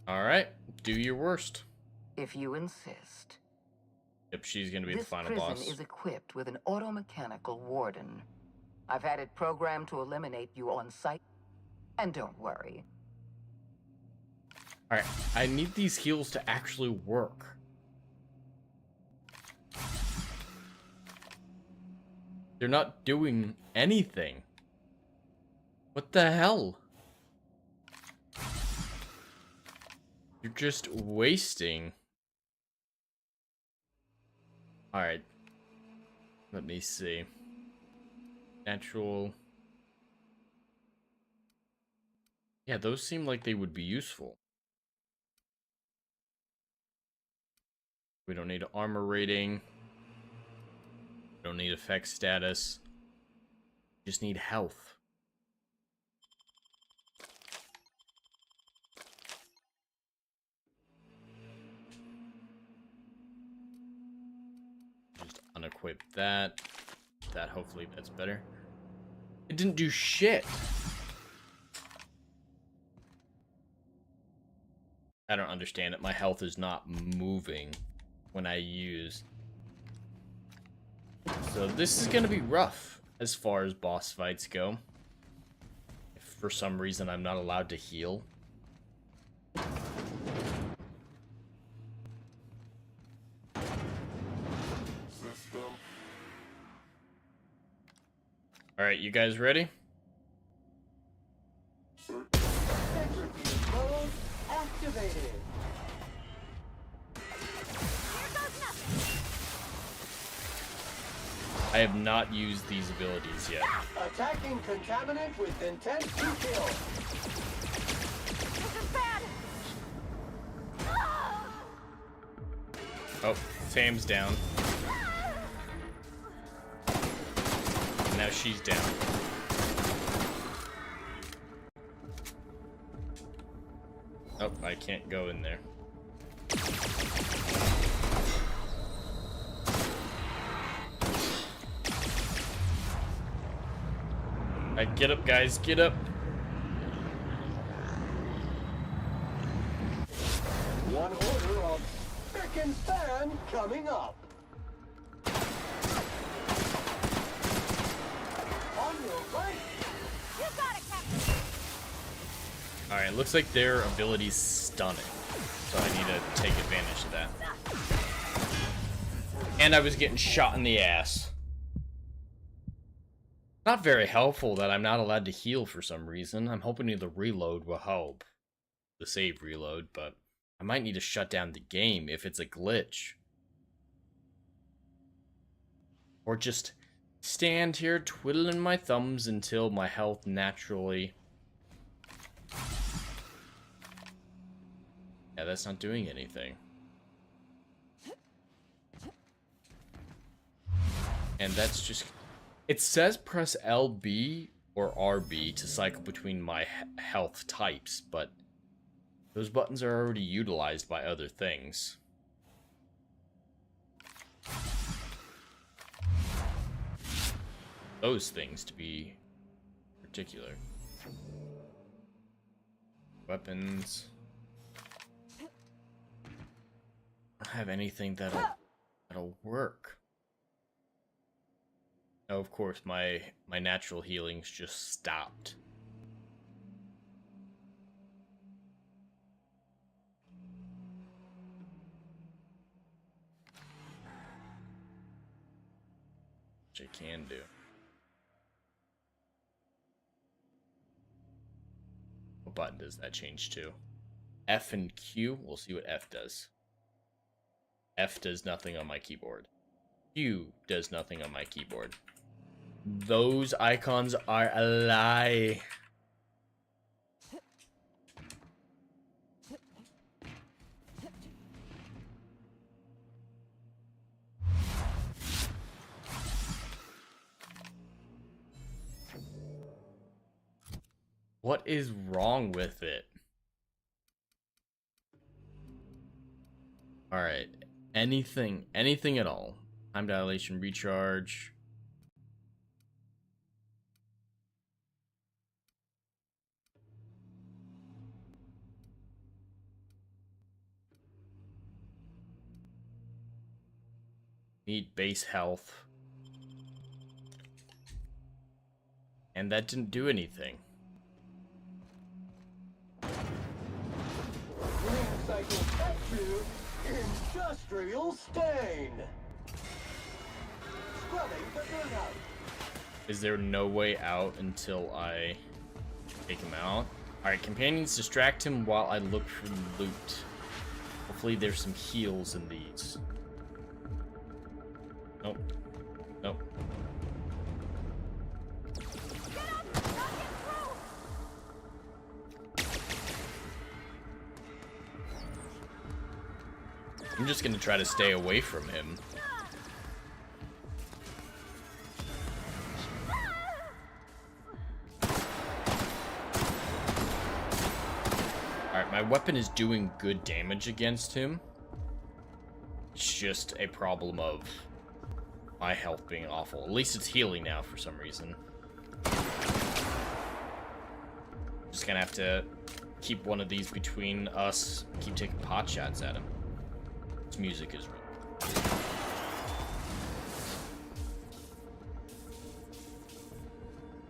Alright, do your worst. If you insist. Yep, she's gonna be the final This boss. prison is equipped with an automechanical warden. I've had it programmed to eliminate you on sight. And don't worry. Alright, I need these heals to actually work. They're not doing anything. What the hell? You're just wasting. Alright. Let me see. Natural. Yeah, those seem like they would be useful. We don't need armor rating. We don't need effect status. Just need health. equip that. That, hopefully that's better. It didn't do shit. I don't understand it. My health is not moving when I use. So this is gonna be rough as far as boss fights go. If for some reason I'm not allowed to heal. Alright, you guys ready? Centrifuge mode activated. Here goes nothing. I have not used these abilities yet. Attacking contaminant with intent to kill. This is bad. Oh, Sam's down. Now she's down. Oh, I can't go in there. Alright, get up, guys, get up. One order of spick and span coming up. On your right. You got it, Captain. Alright, looks like their ability's stunning. So I need to take advantage of that. And I was getting shot in the ass. Not very helpful that I'm not allowed to heal for some reason. I'm hoping the reload will help. The save reload, but I might need to shut down the game if it's a glitch. Or just stand here twiddling my thumbs until my health naturally... Yeah, that's not doing anything. And that's just... It says press LB or RB to cycle between my health types, but those buttons are already utilized by other things. Those things, to be particular. Weapons. I don't have anything that'll work. Oh, of course, my natural healings just stopped. Which I can do. What button does that change to? F and Q? We'll see what F does. F does nothing on my keyboard. Q does nothing on my keyboard. Those icons are a lie. What is wrong with it? Alright. Anything at all. Time dilation, recharge. Need base health. And that didn't do anything. Green cycle F2, industrial stain. Scrubbing the burnout. Is there no way out until I take him out? Alright, companions distract him while I look for loot. Hopefully there's some heals in these. Nope. Nope. I'm just gonna try to stay away from him. Alright, my weapon is doing good damage against him. It's just a problem of my health being awful. At least it's healing now for some reason. Just gonna have to keep one of these between us, keep taking pot shots at him. This music is really good.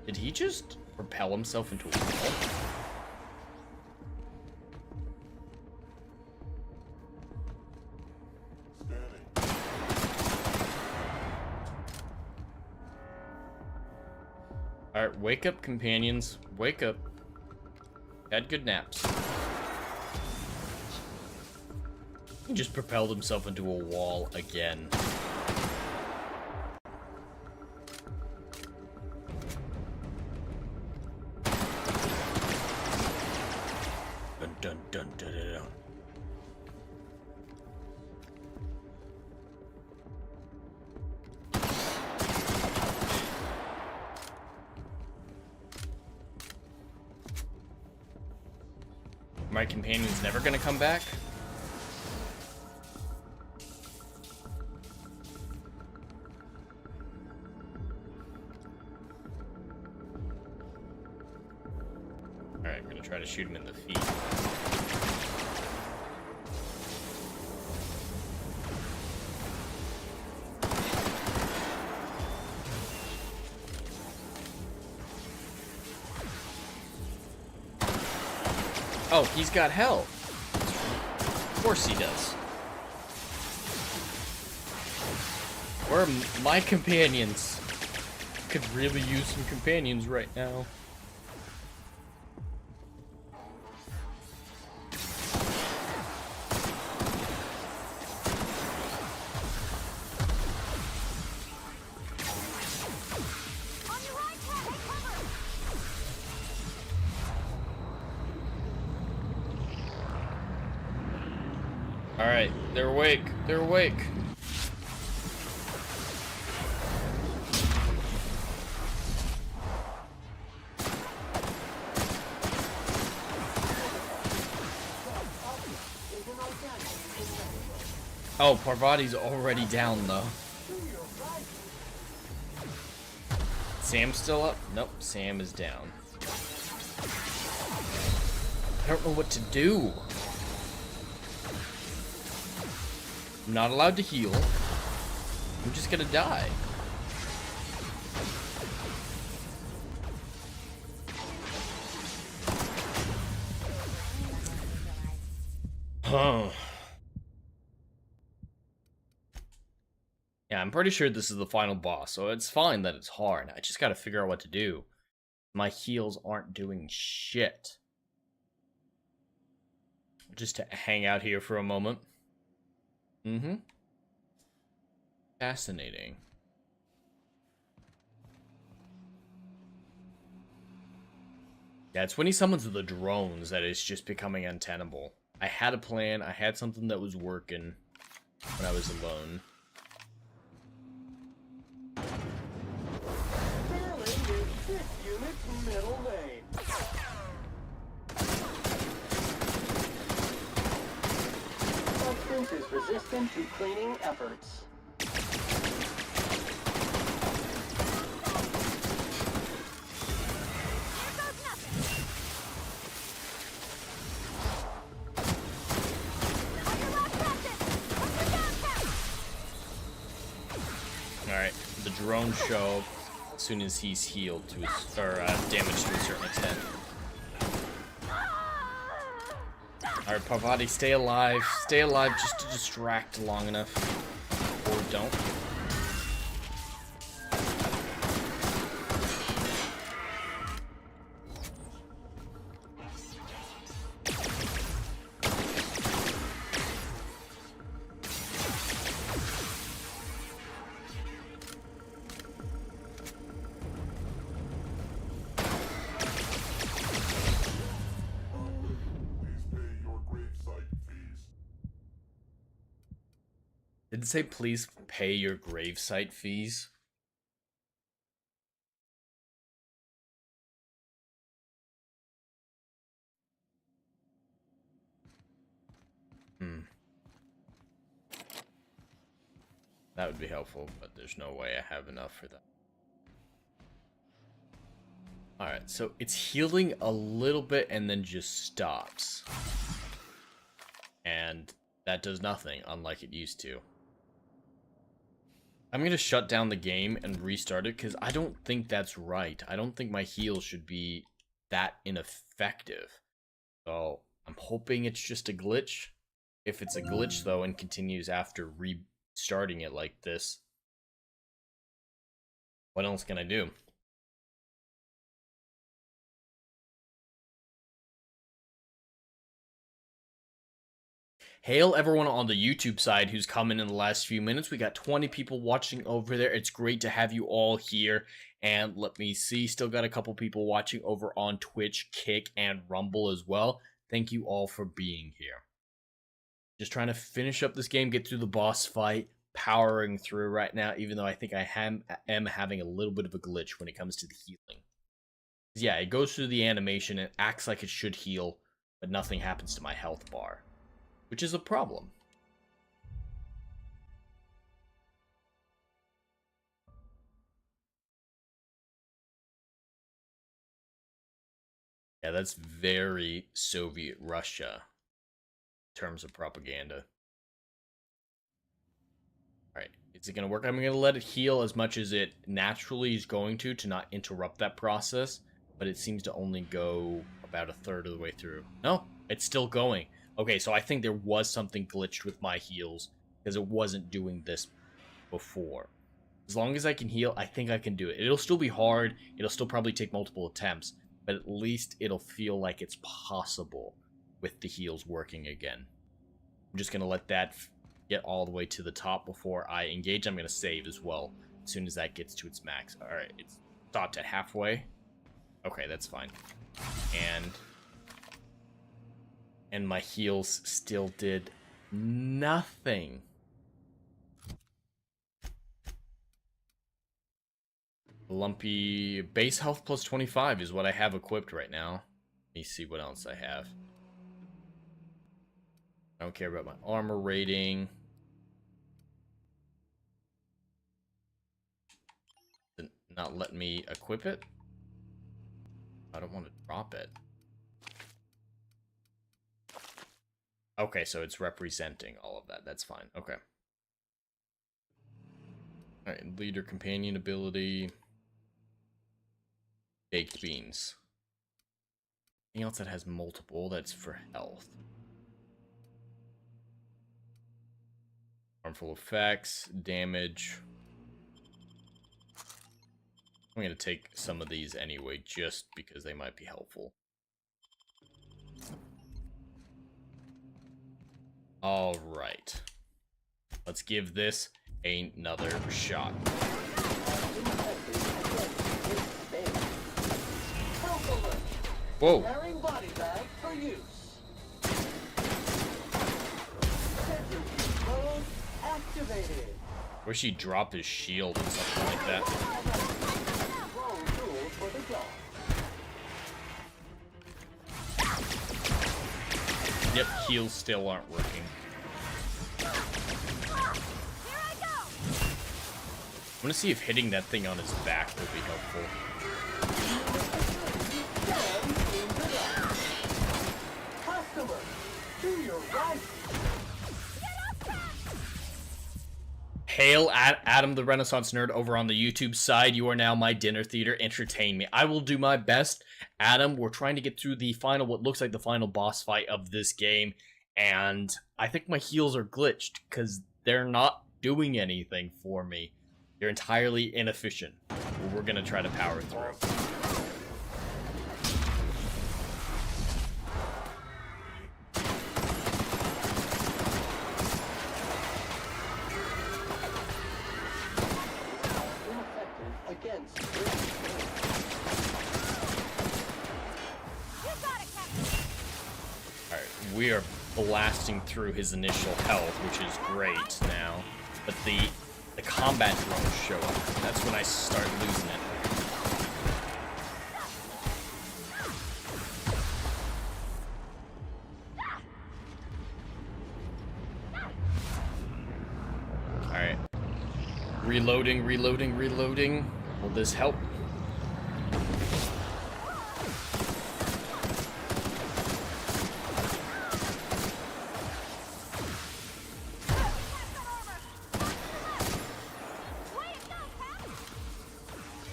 Did he just propel himself into a wall? Alright, wake up, companions. Wake up. Had good naps. He just propelled himself into a wall again. Dun dun dun dun dun dun. My companion's never gonna come back? Alright, I'm gonna try to shoot him in the feet. Oh, he's got health. Of course he does. Where are my companions? Could really use some companions right now. Alright, they're awake. They're awake. Oh, Parvati's already down, though. Sam's still up? Nope, Sam is down. I don't know what to do. I'm not allowed to heal. I'm just gonna die. Huh. Yeah, I'm pretty sure this is the final boss, so it's fine that it's hard. I just gotta figure out what to do. My heals aren't doing shit. Just to hang out here for a moment. Mm-hmm. Fascinating. Yeah, it's when he summons the drones that it's just becoming untenable. I had a plan, I had something that was working when I was alone. Sterling is this unit's middle name. Substance is resistant to cleaning efforts. Alright, the drones show up as soon as he's healed to his, or damaged to a certain extent. Alright, Parvati, stay alive. Stay alive just to distract long enough. Or don't. Did it say please pay your gravesite fees? That would be helpful, but there's no way I have enough for that. Alright, so it's healing a little bit and then just stops. And that does nothing, unlike it used to. I'm going to shut down the game and restart it, because I don't think that's right. I don't think my heals should be that ineffective. So, I'm hoping it's just a glitch. If it's a glitch, though, and continues after restarting it like this, what else can I do? Hail everyone on the YouTube side who's come in the last few minutes. We got 20 people watching over there. It's great to have you all here. And let me see, still got a couple people watching over on Twitch, Kick, and Rumble as well. Thank you all for being here. Just trying to finish up this game, get through the boss fight, powering through right now, even though I think I am having a little bit of a glitch when it comes to the healing. Yeah, it goes through the animation, it acts like it should heal, but nothing happens to my health bar, which is a problem. Yeah, that's very Soviet Russia in terms of propaganda. Alright, is it going to work? I'm going to let it heal as much as it naturally is going to not interrupt that process, but it seems to only go about a third of the way through. No, it's still going. Okay, so I think there was something glitched with my heals, because it wasn't doing this before. As long as I can heal, I think I can do it. It'll still be hard, it'll still probably take multiple attempts, but at least it'll feel like it's possible with the heals working again. I'm just going to let that get all the way to the top before I engage. I'm going to save as well, as soon as that gets to its max. Alright, it's stopped at halfway. Okay, that's fine. And my heals still did nothing. Lumpy base health plus 25 is what I have equipped right now. Let me see what else I have. I don't care about my armor rating. Did not let me equip it. I don't want to drop it. Okay, so it's representing all of that. That's fine. Okay. Alright, leader companion ability. Baked beans. Anything else that has multiple that's for health? Harmful effects, damage. I'm going to take some of these anyway, just because they might be helpful. Alright. Let's give this another shot. Whoa. Carrying body bag for use. Mode activated. Wish he dropped his shield or something like that. Roll tools for the job. Yep, heals still aren't working. Here I go! I'm gonna see if hitting that thing on his back will be helpful. Customer, to your right. Hail at Adam the Renaissance Nerd over on the YouTube side. You are now my dinner theater. Entertain me. I will do my best. Adam, we're trying to get through the final, what looks like the final boss fight of this game. And I think my heals are glitched because they're not doing anything for me. They're entirely inefficient. We're going to try to power through. We are blasting through his initial health, which is great now. But the combat drones show up. That's when I start losing it. Alright. Reloading, reloading, reloading. Will this help?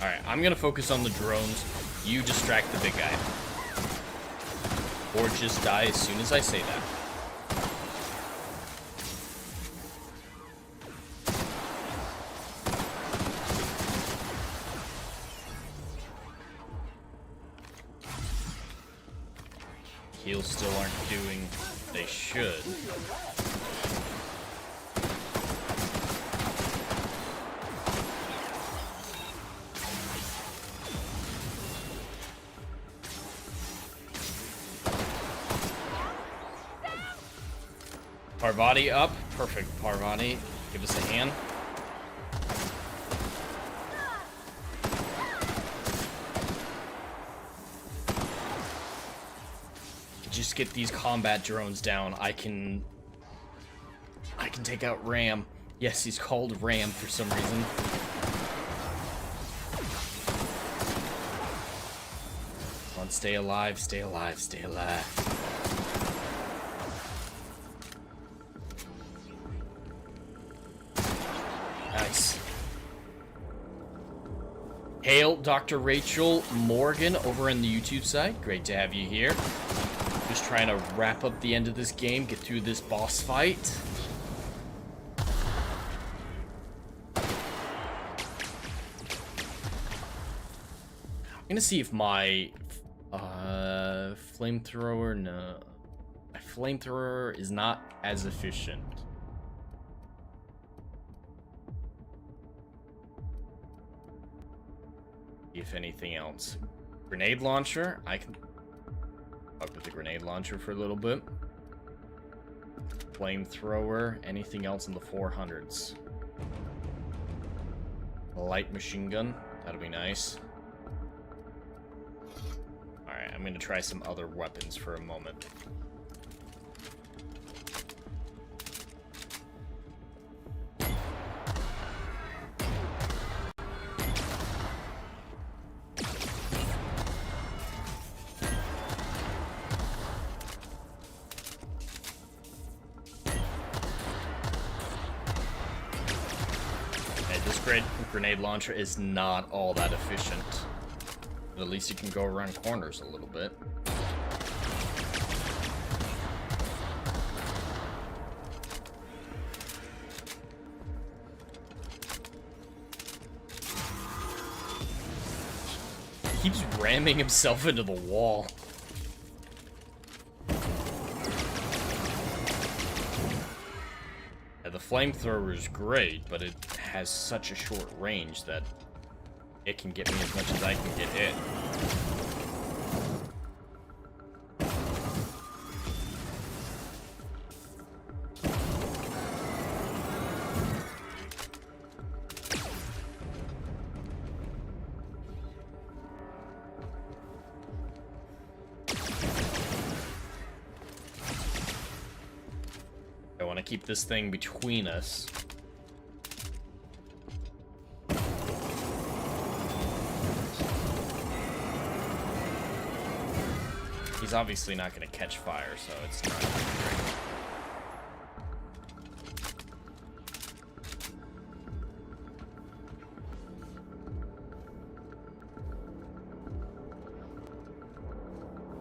Alright, I'm gonna focus on the drones. You distract the big guy. Or just die as soon as I say that. Heals still aren't doing what they should. Parvati up. Perfect, Parvati. Give us a hand. Just get these combat drones down. I can take out Ram. Yes, he's called Ram for some reason. Come on, stay alive, stay alive, stay alive. Nice. Hail, Dr. Rachel Morgan over in the YouTube side. Great to have you here. Just trying to wrap up the end of this game, get through this boss fight. I'm gonna see if my flamethrower, no, my flamethrower is not as efficient. If anything else, grenade launcher, I can fuck with the grenade launcher for a little bit. Flamethrower, anything else in the 400s? Light machine gun, that'll be nice. Alright, I'm gonna try some other weapons for a moment. Grenade launcher is not all that efficient. But at least you can go around corners a little bit. He keeps ramming himself into the wall. The flamethrower is great, but it has such a short range that it can get me as much as I can get it. I want to keep this thing between us. He's obviously not going to catch fire, so it's not great.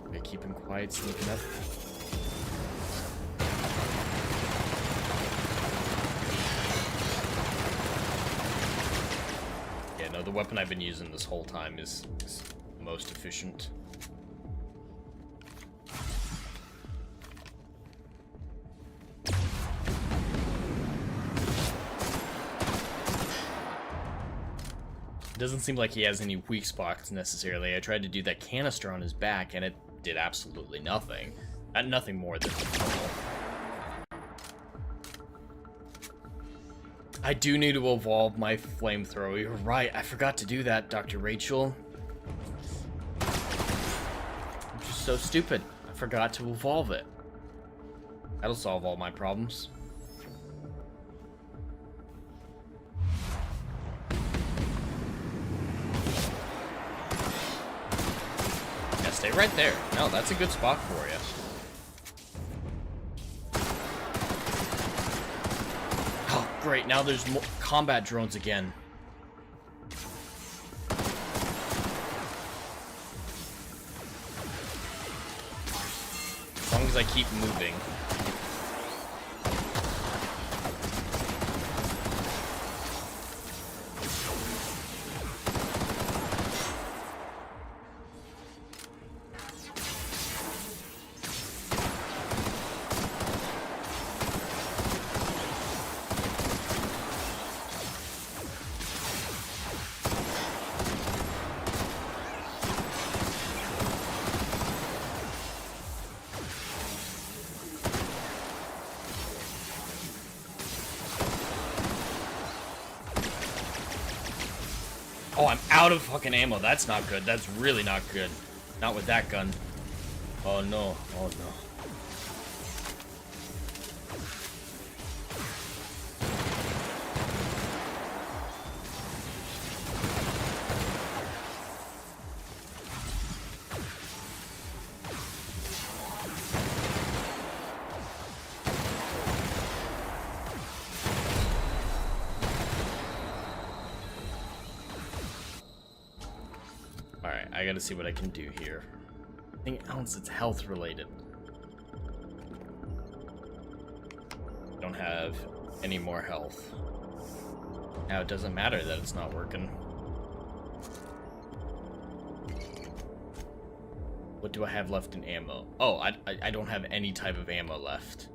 Okay, keep him quiet, sneaking up. Yeah, no, the weapon I've been using this whole time is the most efficient. Doesn't seem like he has any weak spots necessarily. I tried to do that canister on his back and it did absolutely nothing. Nothing more than normal. I do need to evolve my flamethrower. You're right, I forgot to do that, Dr. Rachel. I'm just so stupid. I forgot to evolve it. That'll solve all my problems. Stay right there. No, that's a good spot for you. Oh, great. Now there's more combat drones again. As long as I keep moving. Oh, I'm out of fucking ammo. That's not good. That's really not good. Not with that gun. Oh no. Oh no. I gotta see what I can do here. Anything else that's health related? Don't have any more health. Now it doesn't matter that it's not working. What do I have left in ammo? Oh, I don't have any type of ammo left.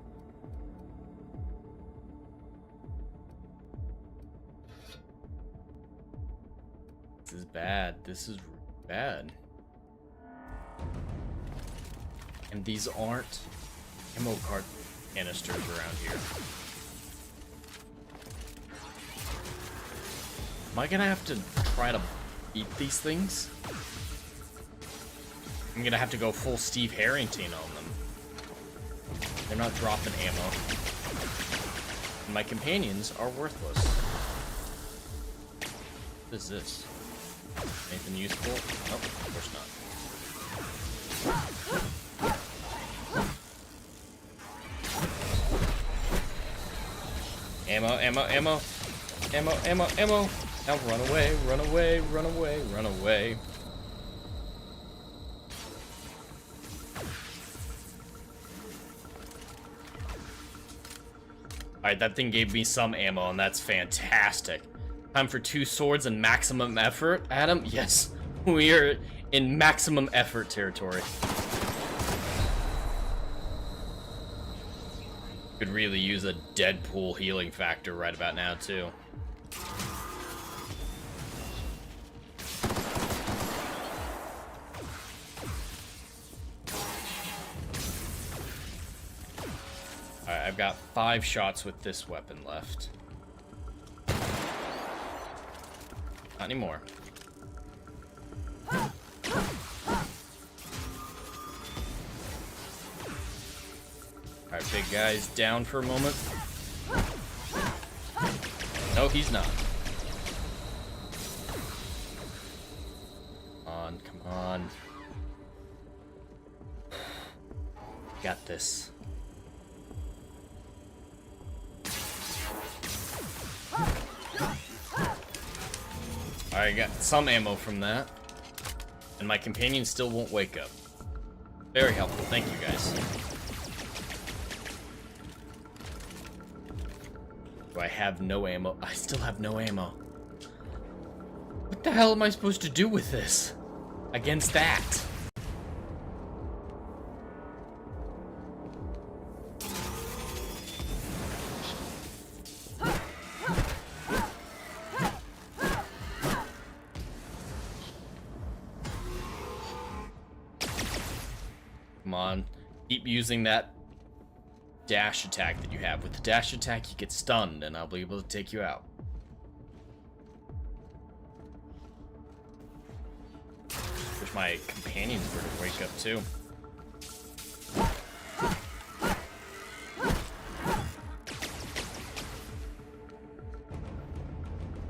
This is bad. This is bad. And these aren't ammo cart canisters around here. Am I gonna have to try to beat these things? I'm gonna have to go full Steve Harrington on them. They're not dropping ammo. And my companions are worthless. What is this? Anything useful? Nope, of course not. Ammo, ammo, ammo. Ammo, ammo, ammo. Now run away, run away, run away, run away. Alright, that thing gave me some ammo, and that's fantastic. Time for 2 swords and maximum effort, Adam? Yes, we are in maximum effort territory. Could really use a Deadpool healing factor right about now, too. Alright, I've got 5 shots with this weapon left. Not anymore. Alright, big guy's down for a moment. No, he's not. Come on, come on. Got this. Alright, got some ammo from that. And my companion still won't wake up. Very helpful. Thank you, guys. Do I have no ammo? I still have no ammo. What the hell am I supposed to do with this? Against that? Come on. Keep using that dash attack that you have. With the dash attack, you get stunned, and I'll be able to take you out. Wish my companions were to wake up, too.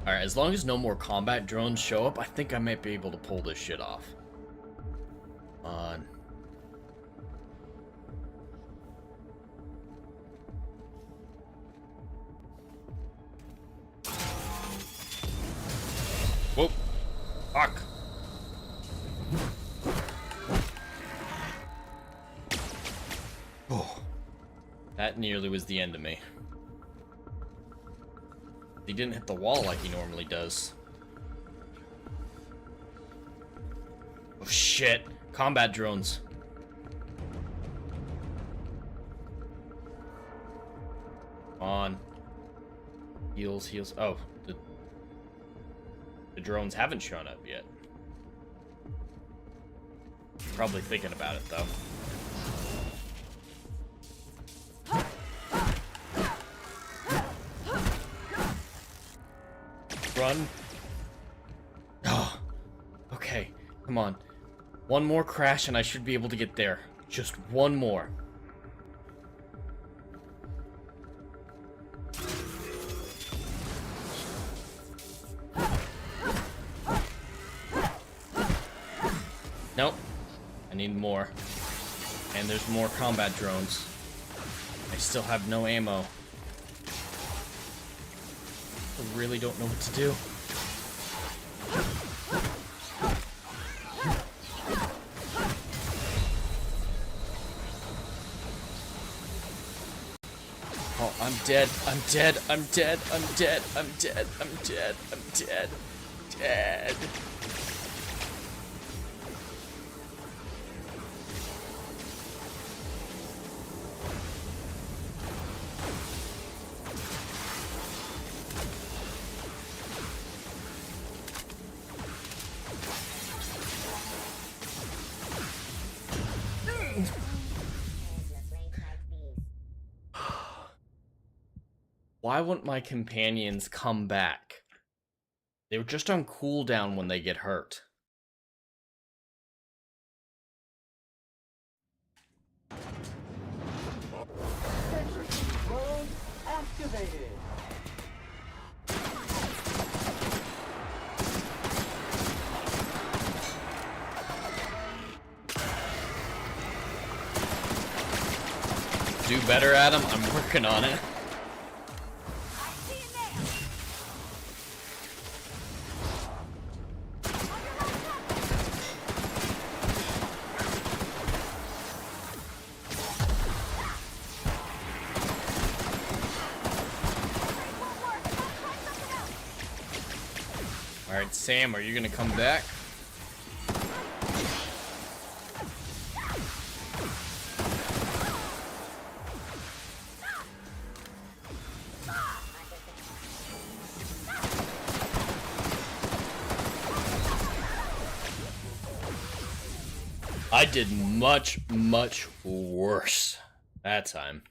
Alright, as long as no more combat drones show up, I think I might be able to pull this shit off. That nearly was the end of me. He didn't hit the wall like he normally does. Oh shit. Combat drones. Come on. Heals, heals. Oh, the drones haven't shown up yet. Probably thinking about it, though. Run. Oh, okay. Come on. One more crash and I should be able to get there. Just one more. Nope. I need more. And there's more combat drones. I still have no ammo. I really don't know what to do. Oh, I'm dead. I'm dead. I'm dead. I'm dead. I'm dead. I'm dead. I'm dead. Dead. Why wouldn't my companions come back? They were just on cooldown when they get hurt. Drone activated. Do better, Adam. I'm working on it. Alright, Sam, are you gonna come back? I did much, much worse that time.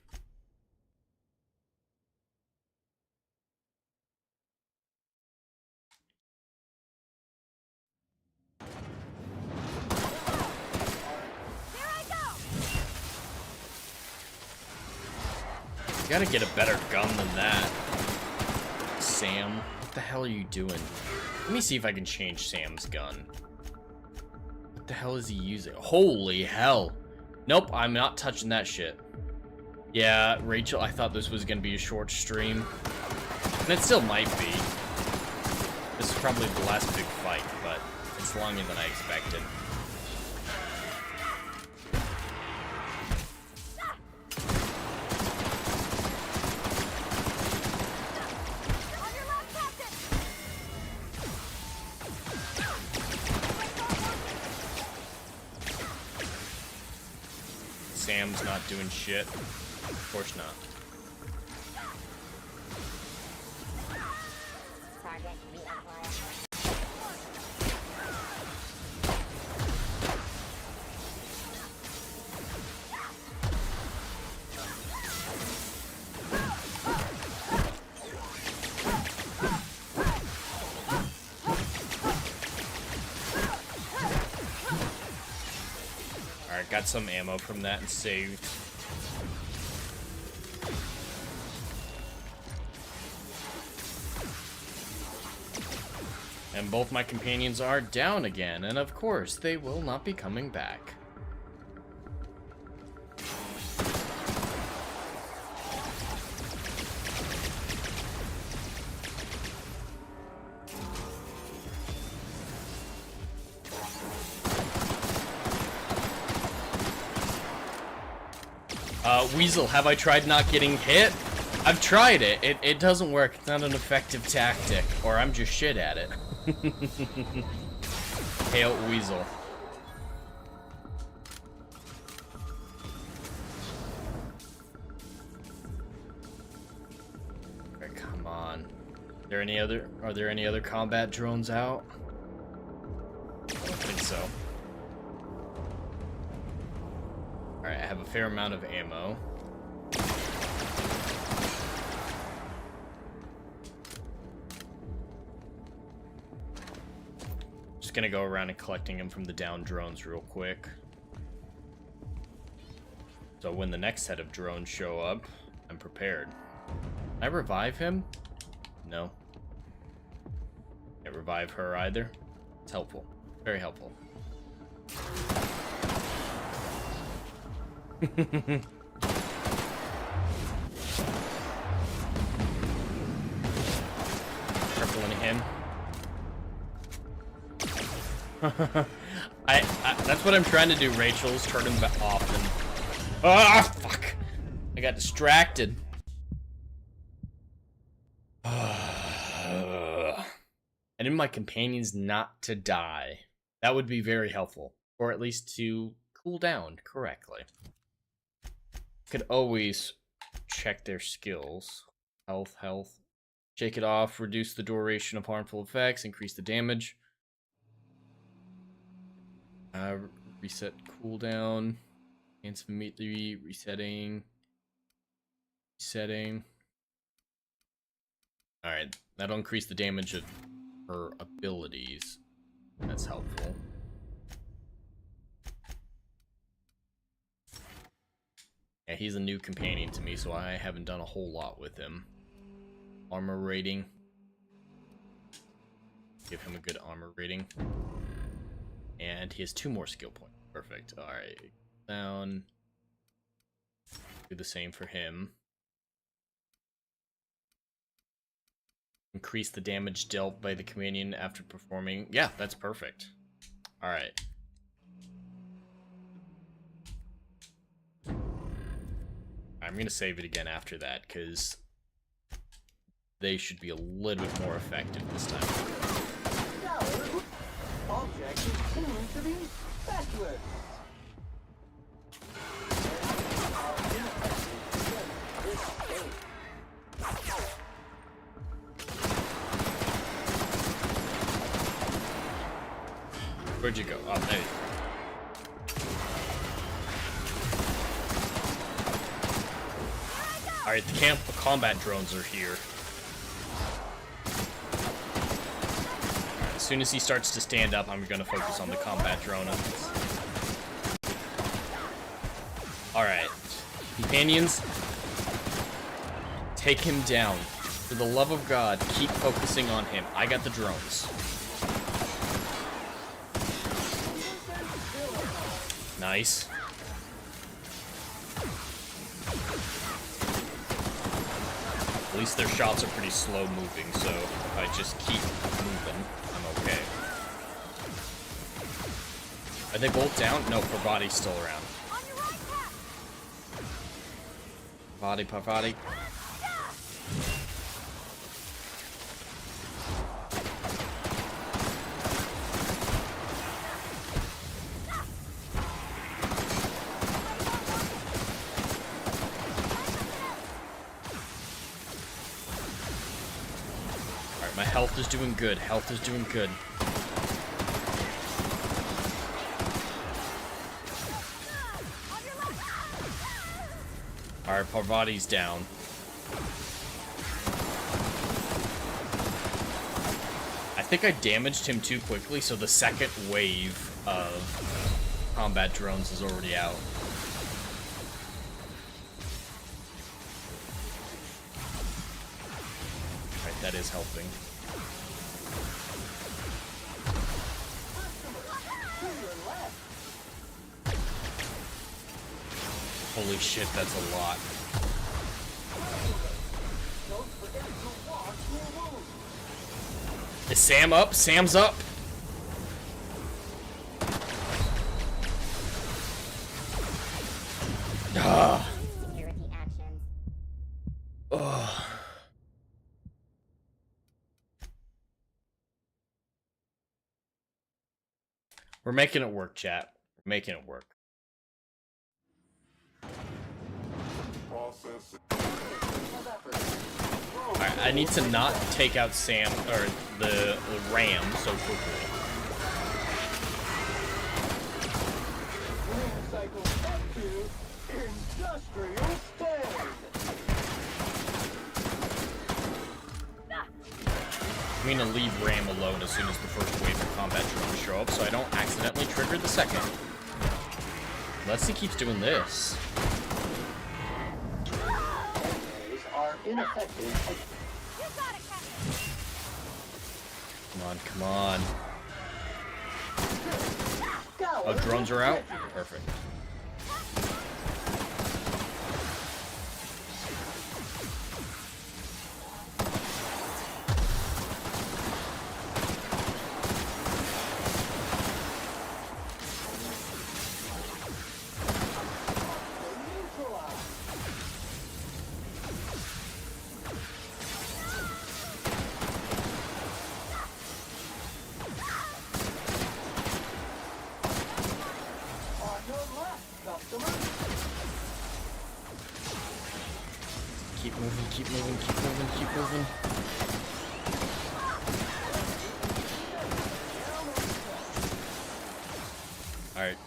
You gotta get a better gun than that. Sam, what the hell are you doing? Let me see if I can change Sam's gun. What the hell is he using? Holy hell. Nope, I'm not touching that shit. Yeah, Rachel, I thought this was gonna be a short stream. And it still might be. This is probably the last big fight, but it's longer than I expected. Sam's not doing shit. Of course not. Alright, got some ammo from that and saved. And both my companions are down again, and of course, they will not be coming back. Weasel, have I tried not getting hit? I've tried it. It doesn't work. It's not an effective tactic. Or I'm just shit at it. Hail Weasel. Alright, come on. Are there any other combat drones out? I don't think so. Alright, I have a fair amount of ammo. Just gonna go around and collecting them from the downed drones real quick. So when the next set of drones show up, I'm prepared. Can I revive him? No. Can't revive her either. It's helpful. Very helpful. Crippling him. That's what I'm trying to do, Rachel, is turn him off and... Ah, fuck! I got distracted. I need my companions not to die. That would be very helpful. Or at least to cool down correctly. Could always check their skills. Health. Shake it off, reduce the duration of harmful effects, increase the damage. Reset cooldown. Chance of immediately resetting. Alright, that'll increase the damage of her abilities. That's helpful. Yeah, he's a new companion to me, so I haven't done a whole lot with him. Armor rating. Give him a good armor rating. And he has 2 more skill points. Perfect. Alright. Down. Do the same for him. Increase the damage dealt by the companion after performing. Yeah, that's perfect. Alright. I'm gonna save it again after that, because they should be a little bit more effective this time. Object seems to be specialist. Where'd you go? Oh, there you go. Alright, the combat drones are here. Right, as soon as he starts to stand up, I'm gonna focus on the combat drone. Alright. Companions, take him down. For the love of God, keep focusing on him. I got the drones. Nice. At least their shots are pretty slow moving, so if I just keep moving, I'm okay. Are they both down? No, Parvati's still around. Parvati. My health is doing good. Alright, Parvati's down. I think I damaged him too quickly, so the second wave of combat drones is already out. Alright, that is helping. Holy shit, that's a lot. Is Sam up? Sam's up. Ugh. We're making it work, chat. We're making it work. Alright, I need to not take out Sam, or the ram so quickly. Cycle up to industrial stand. I'm gonna leave Ram alone as soon as the first wave of combat drones show up so I don't accidentally trigger the second. Unless he keeps doing this. These are ineffective. You got it, Captain. Come on. Oh, drones are out? Perfect. Keep moving, keep moving, keep moving, keep moving. Alright.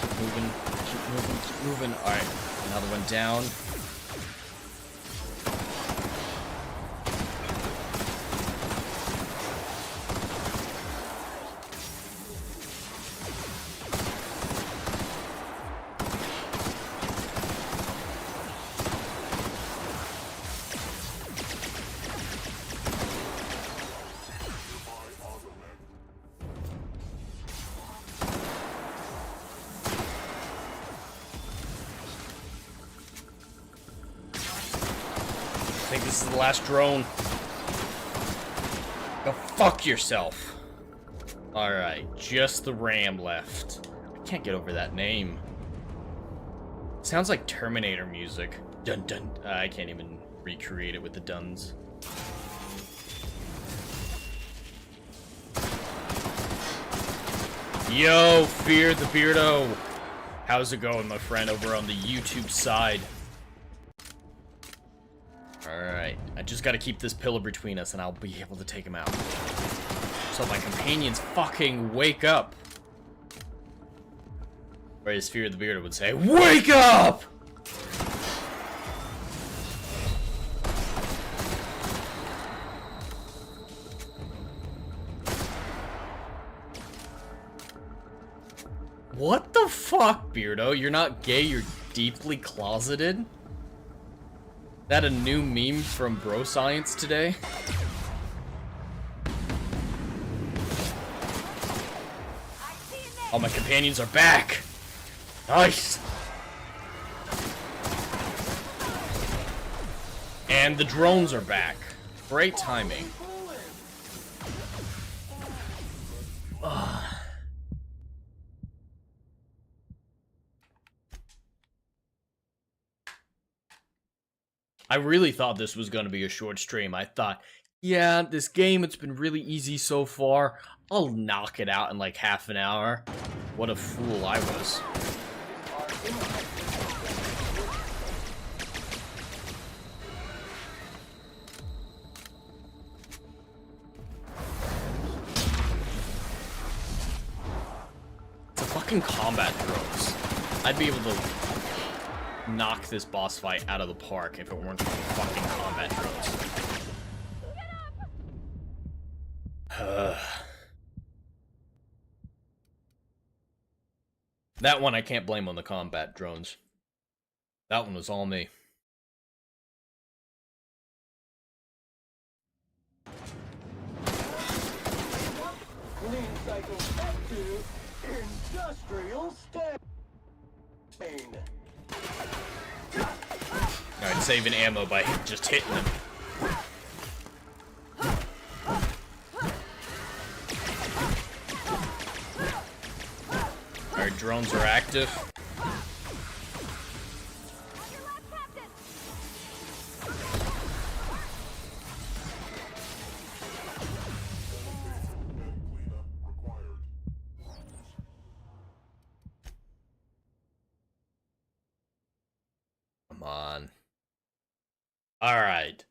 Keep moving, keep moving, keep moving. Alright, another one down. I think this is the last drone. Go fuck yourself. Alright, just the ram left. I can't get over that name. Sounds like Terminator music. Dun dun. I can't even recreate it with the duns. Yo, Fear the Beardo. How's it going, my friend, over on the YouTube side? Alright, I just gotta keep this pillar between us and I'll be able to take him out. So my companions fucking wake up. Or as Fear the Beardo would say, WAKE UP! What the fuck, Beardo? You're not gay, you're deeply closeted? That a new meme from Bro Science today? All my companions are back! Nice! And the drones are back. Great timing. Ugh. I really thought this was going to be a short stream. I thought, yeah, this game, it's been really easy so far. I'll knock it out in like half an hour. What a fool I was. It's a fucking combat drones. I'd be able to knock this boss fight out of the park if it weren't for fucking combat drones. That one I can't blame on the combat drones. That one was all me. Clean cycle up to industrial stand. Alright, saving ammo by just hitting them. Alright, drones are active. On your left, Captain! Come on. Alright.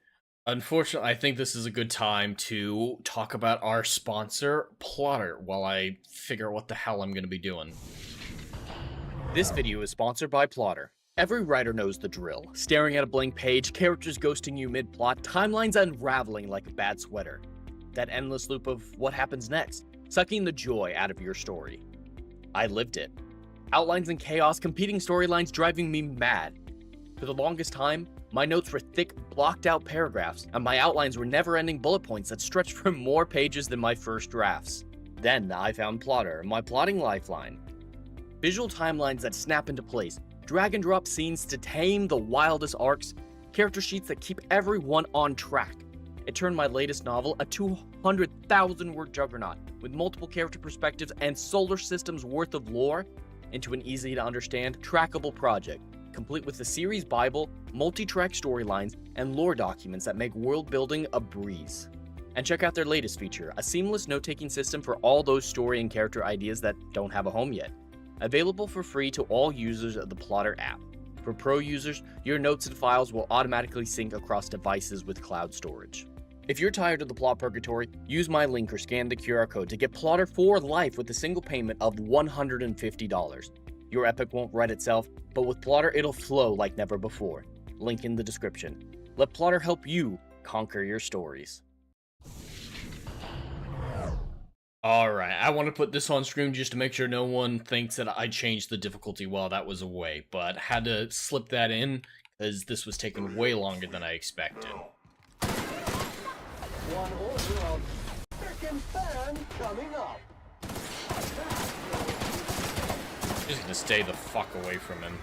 Unfortunately, I think this is a good time to talk about our sponsor, Plotter, while I figure out what the hell I'm going to be doing. This video is sponsored by Plotter. Every writer knows the drill. Staring at a blank page, characters ghosting you mid-plot, timelines unraveling like a bad sweater. That endless loop of what happens next, sucking the joy out of your story. I lived it. Outlines and chaos, competing storylines driving me mad. For the longest time, my notes were thick, blocked-out paragraphs, and my outlines were never-ending bullet points that stretched for more pages than my first drafts. Then I found Plotter, my plotting lifeline. Visual timelines that snap into place, drag-and-drop scenes to tame the wildest arcs, character sheets that keep everyone on track. It turned my latest novel, a 200,000-word juggernaut with multiple character perspectives and solar systems worth of lore, into an easy-to-understand, trackable project, complete with the series Bible, multi-track storylines, and lore documents that make world-building a breeze. And check out their latest feature, a seamless note-taking system for all those story and character ideas that don't have a home yet. Available for free to all users of the Plotter app. For pro users, your notes and files will automatically sync across devices with cloud storage. If you're tired of the plot purgatory, use my link or scan the QR code to get Plotter for life with a single payment of $150. Your epic won't write itself, but with Plotter it'll flow like never before. Link in the description. Let Plotter help you conquer your stories. Alright, I want to put this on screen just to make sure no one thinks that I changed the difficulty while that was away, but had to slip that in because this was taking way longer than I expected. One order of frickin' fan coming up. Just gonna stay the fuck away from him.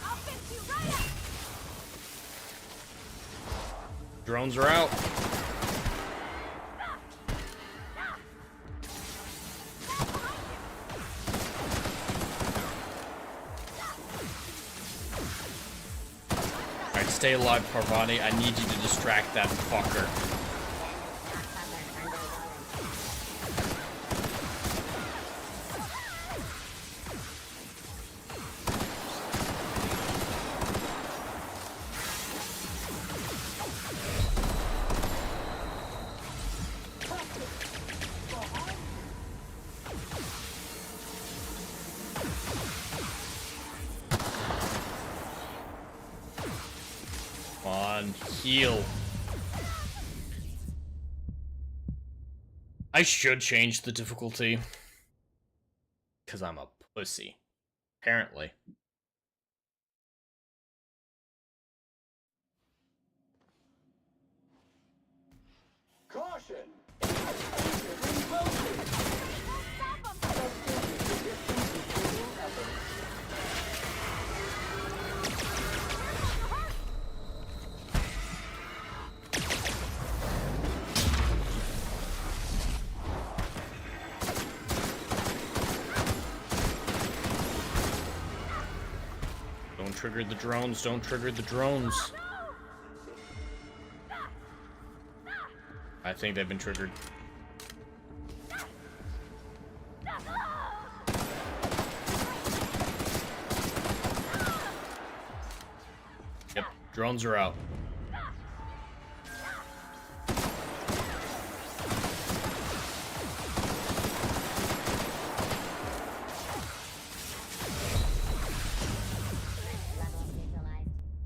I'll fix you right up! Drones are out. Alright, stay alive, Parvati. I need you to distract that fucker. Heal. I should change the difficulty. Because I'm a pussy. Apparently. Caution! Don't trigger the drones, don't trigger the drones. I think they've been triggered. Yep, drones are out.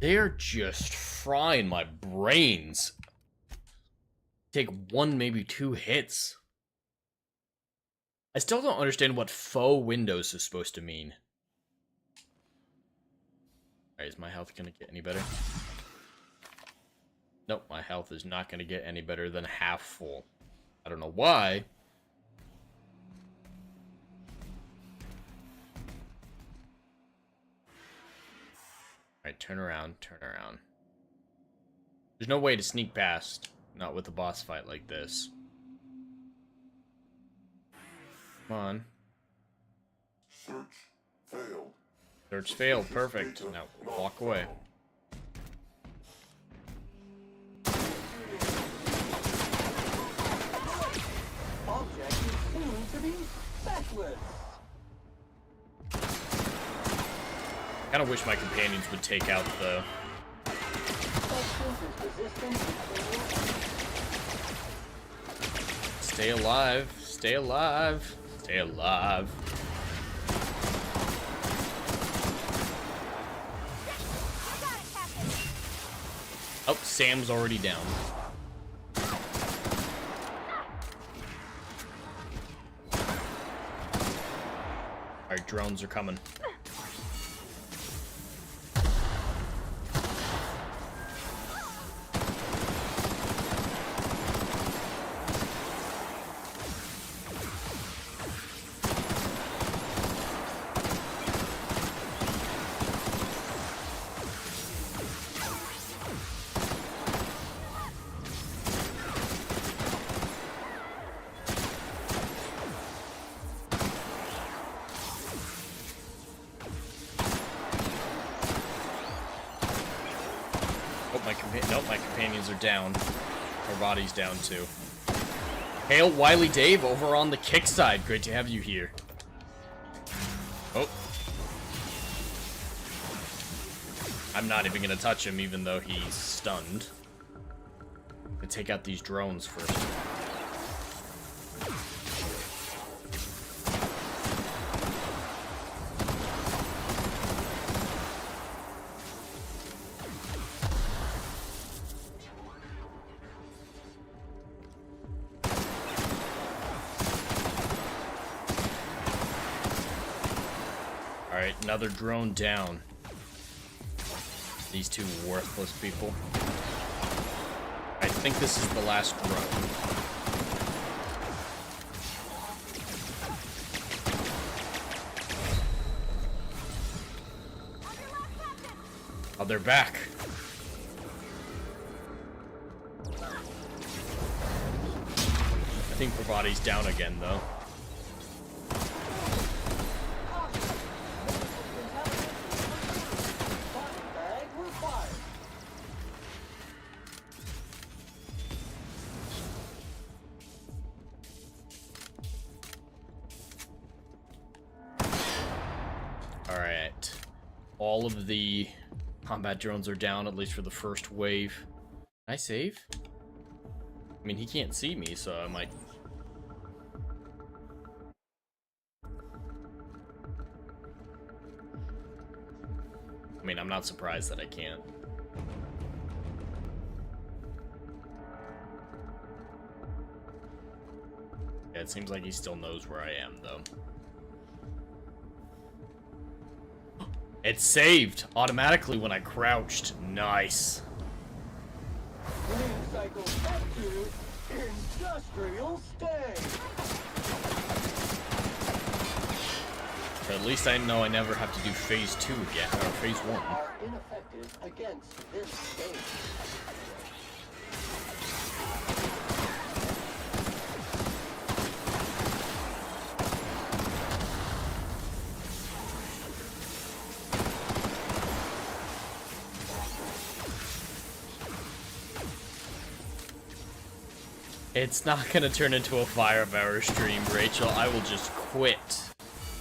They're just frying my brains. Take one, maybe two hits. I still don't understand what faux windows is supposed to mean. Alright, is my health gonna get any better? Nope, my health is not gonna get any better than half full. I don't know why. Alright, turn around, turn around. There's no way to sneak past, not with a boss fight like this. Come on. Search failed. Search failed, perfect. Now, walk away. Object is seen to be feckless. I kind of wish my companions would take out the... Substance is resistant to Stay alive, stay alive, stay alive. Oh, Sam's already down. Alright, drones are coming. Nope, my companions are down. Our body's down too. Hail Wily Dave over on the kick side. Great to have you here. Oh. I'm not even gonna touch him even though he's stunned. I'm gonna take out these drones first. Alright, another drone down. These two worthless people. I think this is the last drone. Oh, they're back. I think Bravati's down again, though. Alright. All of the combat drones are down, at least for the first wave. Can I save? I mean, he can't see me, so I might... I mean, I'm not surprised that I can't. Yeah, it seems like he still knows where I am, though. It saved automatically when I crouched. Nice. cycle back to industrial state. But at least I know I never have to do phase 2 again, or phase 1. Are ineffective against this state. It's not gonna turn into a Firepower stream, Rachel. I will just quit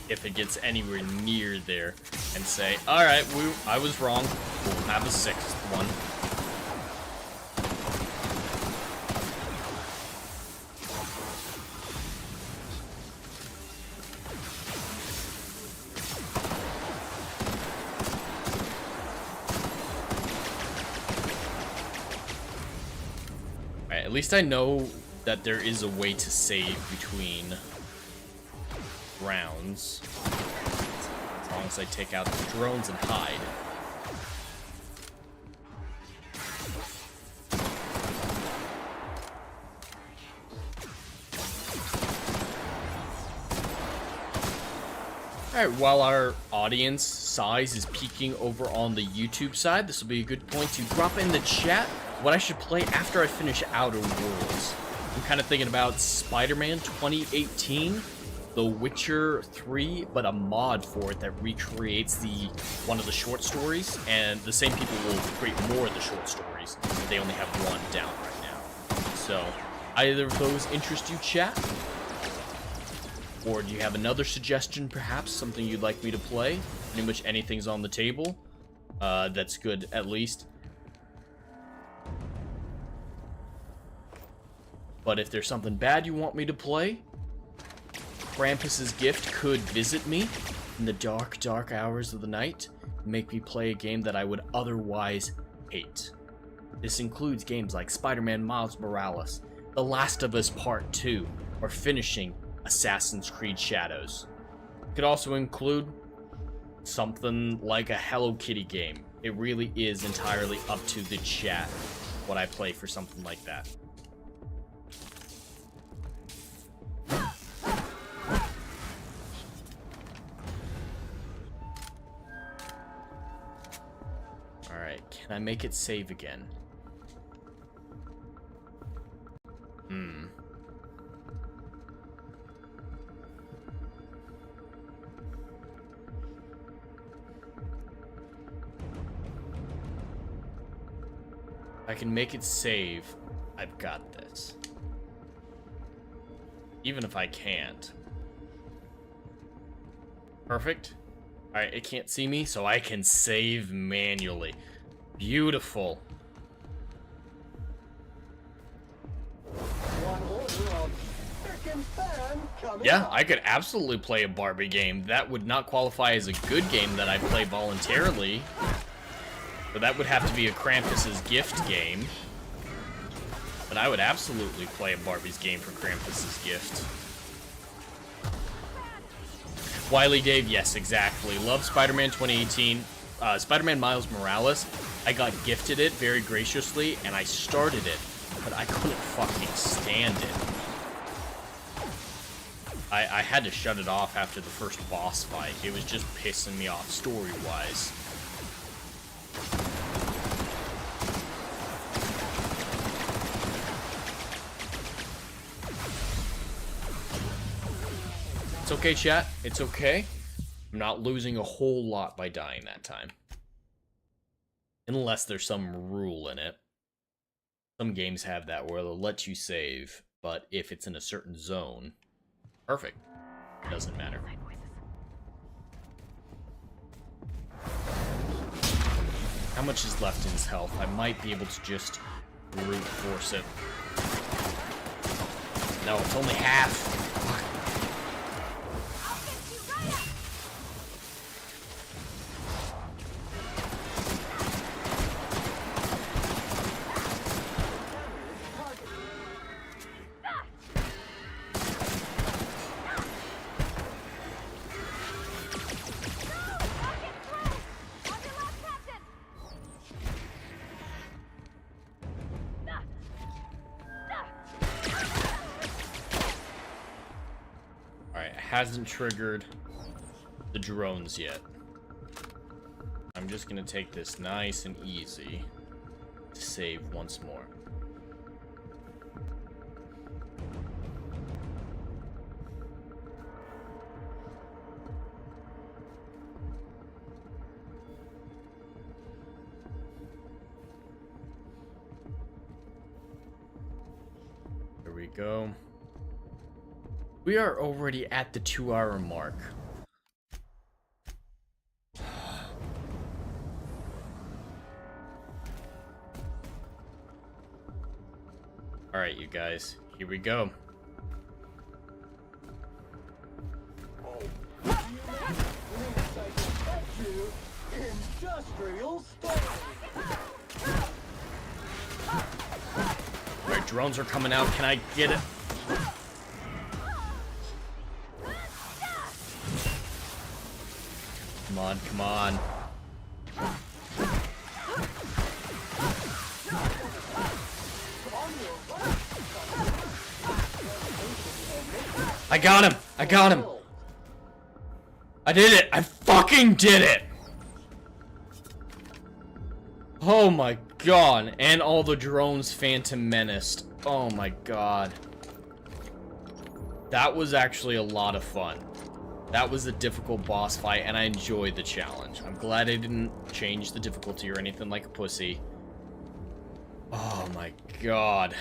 if it gets anywhere near there and say, alright, I was wrong. We'll have a 6th one. Alright, at least I know that there is a way to save between rounds. As long as I take out the drones and hide. Alright, while our audience size is peaking over on the YouTube side, this will be a good point to drop in the chat what I should play after I finish Outer Worlds. I'm kind of thinking about Spider-Man 2018, The Witcher 3, but a mod for it that recreates one of the short stories, and the same people will create more of the short stories. They only have one down right now. So, either of those interest you, chat? Or do you have another suggestion, perhaps? Something you'd like me to play? Pretty much anything's on the table. That's good, at least. But if there's something bad you want me to play, Krampus's gift could visit me in the dark, dark hours of the night and make me play a game that I would otherwise hate. This includes games like Spider-Man Miles Morales, The Last of Us Part 2, or finishing Assassin's Creed Shadows. It could also include something like a Hello Kitty game. It really is entirely up to the chat what I play for something like that. Alright, can I make it save again? I can make it save. I've got this. Even if I can't. Perfect. Alright, it can't see me, so I can save manually. Beautiful. Yeah, I could absolutely play a Barbie game. That would not qualify as a good game that I play voluntarily. But that would have to be a Krampus's gift game. But I would absolutely play a Barbie's game for Krampus's gift. Wiley Dave, yes, exactly. Love Spider-Man 2018. Spider-Man Miles Morales. I got gifted it very graciously, and I started it. But I couldn't fucking stand it. I had to shut it off after the first boss fight. It was just pissing me off story-wise. It's okay, chat. It's okay. I'm not losing a whole lot by dying that time. Unless there's some rule in it. Some games have that where they'll let you save, but if it's in a certain zone, perfect. It doesn't matter. How much is left in his health? I might be able to just brute force it. No, it's only half. Fuck. Hasn't triggered the drones yet. I'm just gonna take this nice and easy to save once more. There we go. We are already at the 2-hour mark. Alright, you guys, here we go. Alright, drones are coming out. Can I get it? Come on, come on. I got him! I got him! I did it! I fucking did it! Oh my god. And all the drones Phantom menaced. Oh my god. That was actually a lot of fun. That was a difficult boss fight, and I enjoyed the challenge. I'm glad I didn't change the difficulty or anything like a pussy. Oh my god.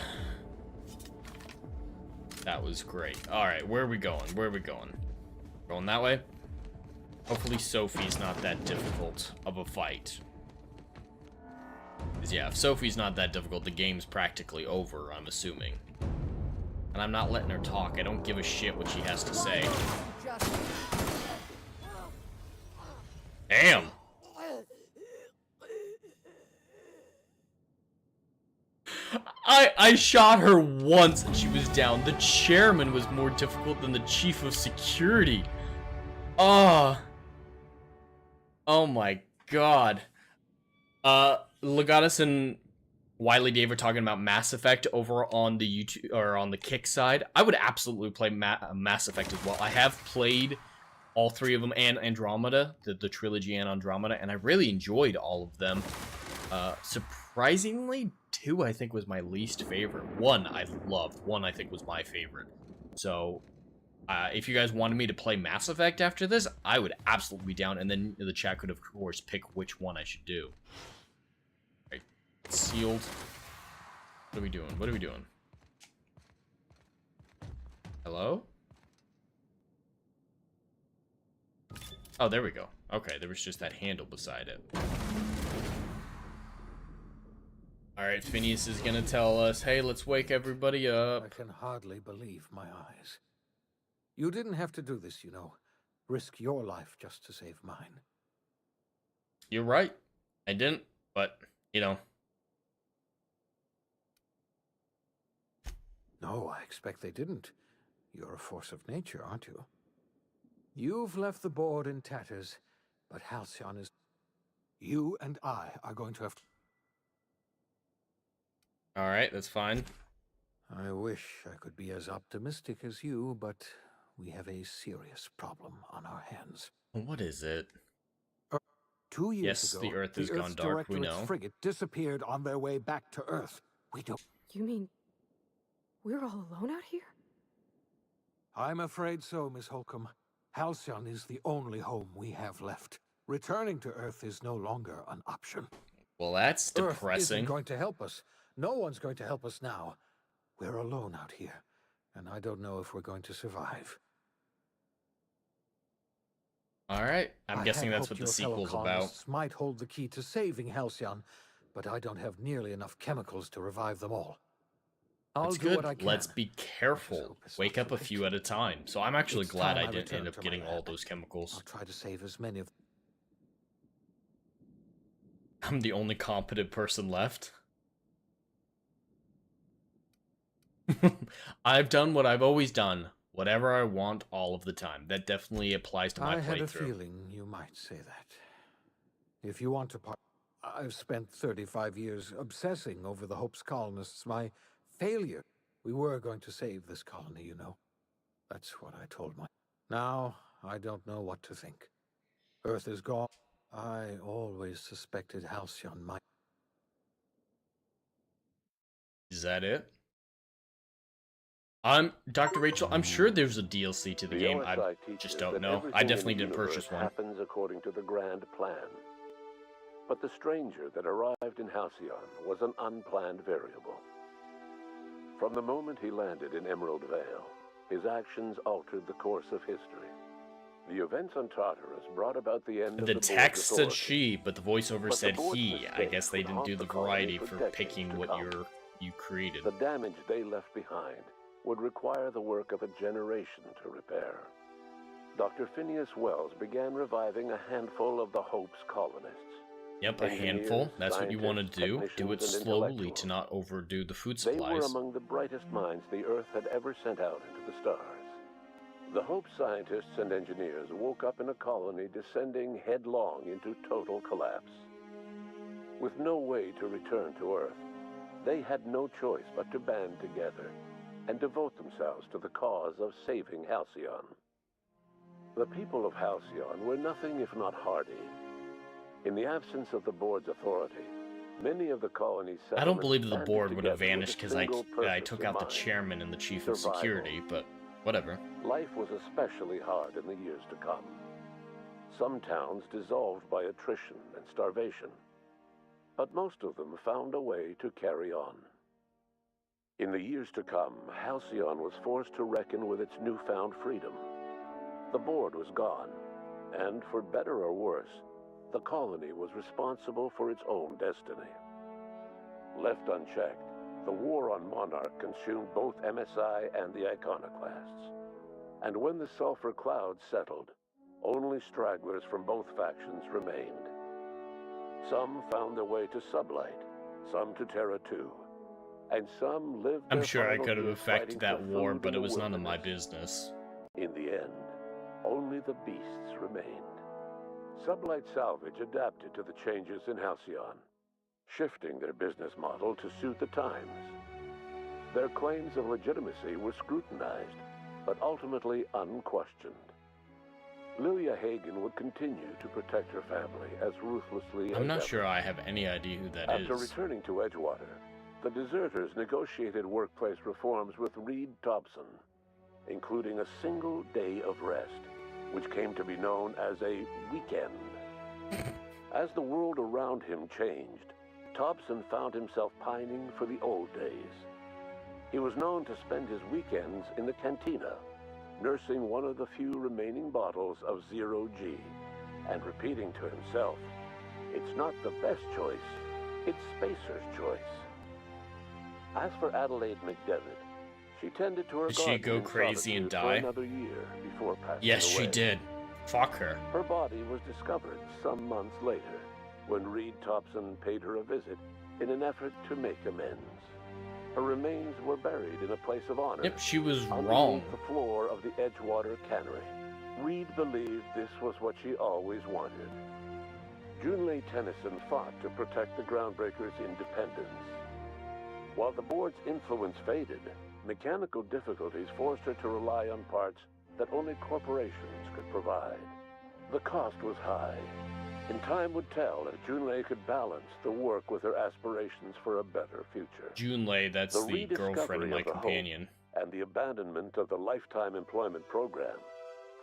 That was great. Alright, where are we going? Where are we going? Going that way? Hopefully Sophie's not that difficult of a fight. Because yeah, if Sophie's not that difficult, the game's practically over, I'm assuming. And I'm not letting her talk. I don't give a shit what she has to say. Damn! I shot her once and she was down. The chairman was more difficult than the chief of security. Oh my god. Legatus and Wiley Dave are talking about Mass Effect over on the YouTube or on the Kick side. I would absolutely play Mass Effect as well. I have played all three of them and Andromeda, the trilogy and Andromeda, and I really enjoyed all of them. Surprisingly, 2 I think was my least favorite. 1 I loved. 1 I think was my favorite. So, if you guys wanted me to play Mass Effect after this, I would absolutely be down, and then the chat could, of course, pick which one I should do. Right. Sealed. What are we doing? What are we doing? Hello? Oh, there we go. Okay, there was just that handle beside it. Alright, Phineas is gonna tell us, hey, let's wake everybody up. I can hardly believe my eyes. You didn't have to do this, you know. Risk your life just to save mine. You're right. I didn't, but, you know. No, I expect they didn't. You're a force of nature, aren't you? You've left the board in tatters, but Halcyon is... You and I are going to have to... Alright, that's fine. I wish I could be as optimistic as you, but we have a serious problem on our hands. What is it? 2 years yes, ago, the Earth has gone Earth's dark, we know. frigate disappeared on their way back to Earth. We don't... You mean we're all alone out here? I'm afraid so, Miss Holcomb. Halcyon is the only home we have left. Returning to Earth is no longer an option. Well, that's depressing. Earth isn't going to help us. No one's going to help us now. We're alone out here, and I don't know if we're going to survive. Alright, I'm guessing that's what the sequel's about. Might hold the key to saving Halcyon, but I don't have nearly enough chemicals to revive them all. That's good. Let's be careful. Wake up a few at a time. So I'm actually glad I didn't end up getting all those chemicals. I'll try to save as many of... I'm the only competent person left. I've done what I've always done. Whatever I want all of the time. That definitely applies to my playthrough. I had a feeling you might say that. If you want to part... I've spent 35 years obsessing over the Hope's colonists. My failure. We were going to save this colony, you know. That's what I told my... Now, I don't know what to think. Earth is gone. I always suspected Halcyon might... Is that it? Dr. Rachel, I'm sure there's a DLC to the game. I just don't know. I definitely didn't purchase one. Happens according to the grand plan. But the stranger that arrived in Halcyon was an unplanned variable. From the moment he landed in Emerald Vale, his actions altered the course of history. The events on Tartarus brought about the end of the text said she, but the voiceover said he. I guess they didn't do the variety for picking what you created. The damage they left behind would require the work of a generation to repair. Dr. Phineas Wells began reviving a handful of the Hope's colonists. Yep, a handful. That's what you want to do. Do it slowly to not overdo the food supplies. They were among the brightest minds the Earth had ever sent out into the stars. The Hope scientists and engineers woke up in a colony descending headlong into total collapse. With no way to return to Earth, they had no choice but to band together and devote themselves to the cause of saving Halcyon. The people of Halcyon were nothing if not hardy. In the absence of the board's authority, Many of the colony's I don't believe the banded board would have together with vanished a because I single purpose took in out the mind: chairman and the chief of survival. security, but whatever. Life was especially hard in the years to come. Some towns dissolved by attrition and starvation, but most of them found a way to carry on. In the years to come, Halcyon was forced to reckon with its newfound freedom. The board was gone, and for better or worse, the colony was responsible for its own destiny. Left unchecked, the war on Monarch consumed both MSI and the Iconoclasts. And when the sulfur cloud settled, only stragglers from both factions remained. Some found their way to Sublight, some to Terra 2, and some lived I'm their sure I final could have years affected that fighting for war, food but in it the was none of my wilderness. business. In the end, only the beasts remained. Sublight Salvage adapted to the changes in Halcyon, shifting their business model to suit the times. Their claims of legitimacy were scrutinized, but ultimately unquestioned. Lilia Hagen would continue to protect her family as ruthlessly I'm as not ever. sure I have any idea who that After is. returning to Edgewater, the deserters negotiated workplace reforms with Reed Thompson, including a single day of rest, which came to be known as a weekend. As the world around him changed, Thompson found himself pining for the old days. He was known to spend his weekends in the cantina, nursing one of the few remaining bottles of Zero G, and repeating to himself, "It's not the best choice, it's Spacer's choice." As for Adelaide McDevitt, she tended to her Did she garden go in crazy and solitude die? for another year before passing Yes, away. she did. Fuck her. Her body was discovered some months later when Reed Thompson paid her a visit in an effort to make amends. Her remains were buried in a place of honor. Yep, she was underneath wrong. the floor of the Edgewater Cannery. Reed believed this was what she always wanted. Junlei Tennyson fought to protect the Groundbreakers' independence. While the board's influence faded, mechanical difficulties forced her to rely on parts that only corporations could provide. The cost was high, and time would tell if Junlei could balance the work with her aspirations for a better future. Junlei, that's the girlfriend of my rediscovery the Hope companion. and the abandonment of the lifetime employment program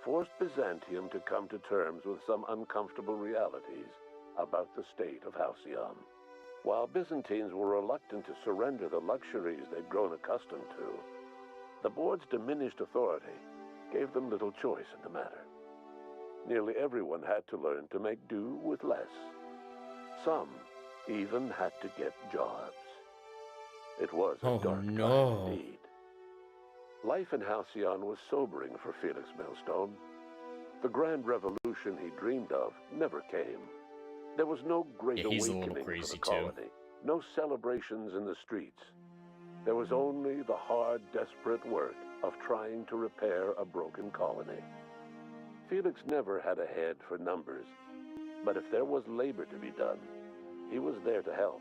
forced Byzantium to come to terms with some uncomfortable realities about the state of Halcyon. While Byzantines were reluctant to surrender the luxuries they'd grown accustomed to, the board's diminished authority gave them little choice in the matter. Nearly everyone had to learn to make do with less. Some even had to get jobs. It was a dark time indeed. Life in Halcyon was sobering for Felix Millstone. The grand revolution he dreamed of never came. There was no great he's a little awakening for crazy the colony, no celebrations in the streets. There was only the hard, desperate work of trying to repair a broken colony. Felix never had a head for numbers, but if there was labor to be done, he was there to help.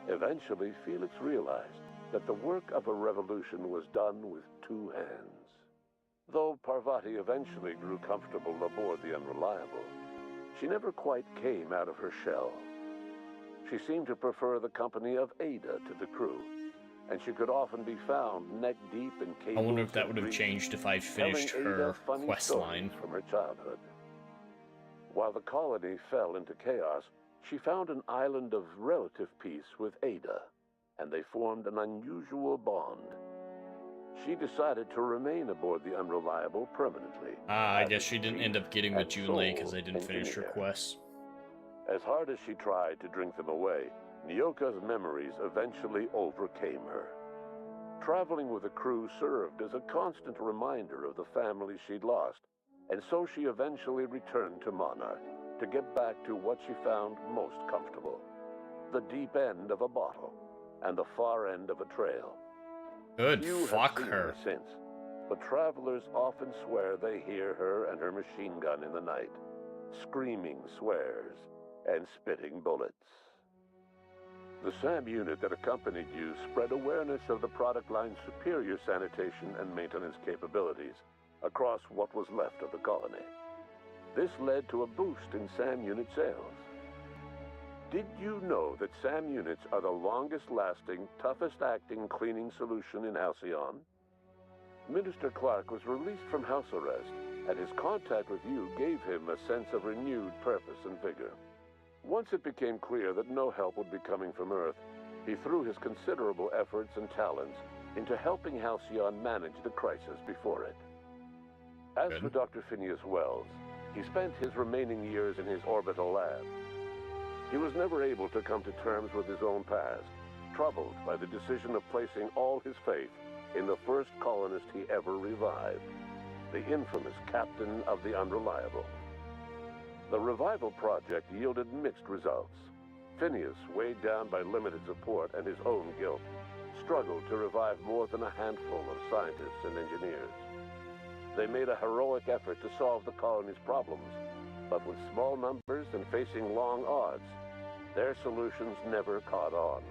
Eventually, Felix realized that the work of a revolution was done with two hands. Though Parvati eventually grew comfortable aboard the Unreliable, she never quite came out of her shell. She seemed to prefer the company of Ada to the crew, and she could often be found neck-deep in cables. I wonder if that would have grease, changed if I finished telling her Ada funny quest stories line. from her childhood. While the colony fell into chaos, she found an island of relative peace with Ada, and they formed an unusual bond. She decided to remain aboard the Unreliable permanently. I guess she didn't end up getting with and Junlei because sole I didn't finish her engineer. quest. As hard as she tried to drink them away, Nyoka's memories eventually overcame her. Traveling with the crew served as a constant reminder of the family she'd lost, and so she eventually returned to Monarch to get back to what she found most comfortable: the deep end of a bottle and the far end of a trail. Good, Few have fuck seen her. since, but travelers often swear they hear her and her machine gun in the night, screaming swears and spitting bullets. The SAM unit that accompanied you spread awareness of the product line's superior sanitation and maintenance capabilities across what was left of the colony. This led to a boost in SAM unit sales. Did you know that SAM units are the longest-lasting, toughest-acting cleaning solution in Halcyon? Minister Clark was released from house arrest, and his contact with you gave him a sense of renewed purpose and vigor. Once it became clear that no help would be coming from Earth, he threw his considerable efforts and talents into helping Halcyon manage the crisis before it. As for Dr. Phineas Wells, he spent his remaining years in his orbital lab. He was never able to come to terms with his own past, troubled by the decision of placing all his faith in the first colonist he ever revived, the infamous Captain of the Unreliable. The revival project yielded mixed results. Phineas, weighed down by limited support and his own guilt, struggled to revive more than a handful of scientists and engineers. They made a heroic effort to solve the colony's problems, but with small numbers and facing long odds, their solutions never caught on.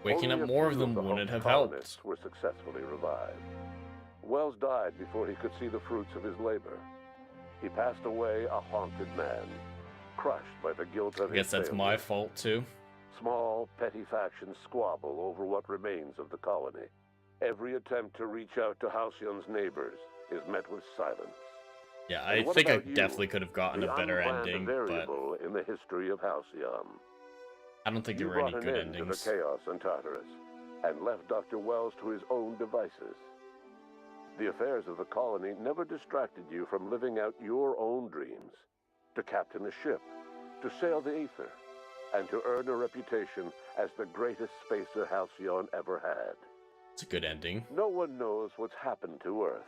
Waking Only up a more of few them the wouldn't Hope's have helped. colonists were successfully revived. Wells died before he could see the fruits of his labor. He passed away a haunted man, crushed by the guilt of I guess that's my fault too. Small, petty factions squabble over what remains of the colony. Every attempt to reach out to Halcyon's neighbors is met with silence. Yeah, And I what think I about you, definitely could have gotten the a better unplanned ending, but variable in the history of Halcyon? I don't think You there were any brought good an end to endings. the chaos on Tartarus and left Dr. Wells to his own devices. The affairs of the colony never distracted you from living out your own dreams, to captain a ship, to sail the ether, and to earn a reputation as the greatest spacer Halcyon ever had. It's a good ending. No one knows what's happened to Earth,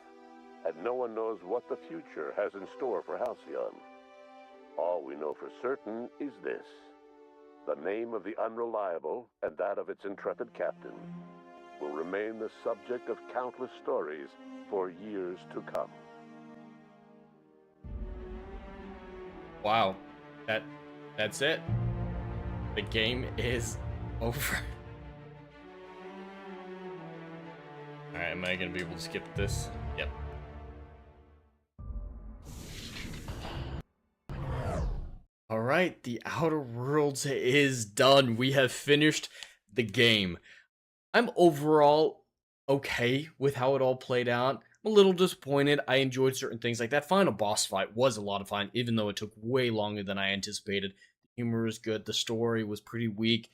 and no one knows what the future has in store for Halcyon. All we know for certain is this: the name of the Unreliable and that of its intrepid captain will remain the subject of countless stories for years to come. Wow, that's it. The game is over. Alright, am I gonna be able to skip this? Yep. Alright, the Outer Worlds is done. We have finished the game. I'm overall okay with how it all played out. I'm a little disappointed. I enjoyed certain things. Like that final boss fight was a lot of fun, even though it took way longer than I anticipated. The humor was good. The story was pretty weak.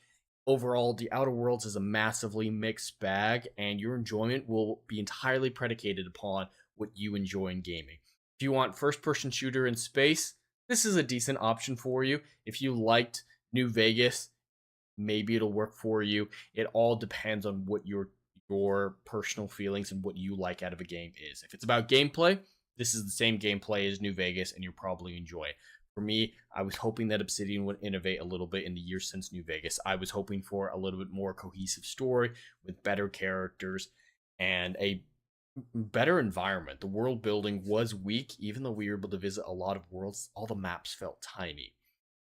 Overall, the Outer Worlds is a massively mixed bag, and your enjoyment will be entirely predicated upon what you enjoy in gaming. If you want first-person shooter in space, this is a decent option for you. If you liked New Vegas, maybe it'll work for you. It all depends on what your personal feelings and what you like out of a game is. If it's about gameplay, this is the same gameplay as New Vegas, and you'll probably enjoy it. For me, I was hoping that Obsidian would innovate a little bit in the years since New Vegas. I was hoping for a little bit more cohesive story with better characters and a better environment. The world building was weak, even though we were able to visit a lot of worlds. All the maps felt tiny.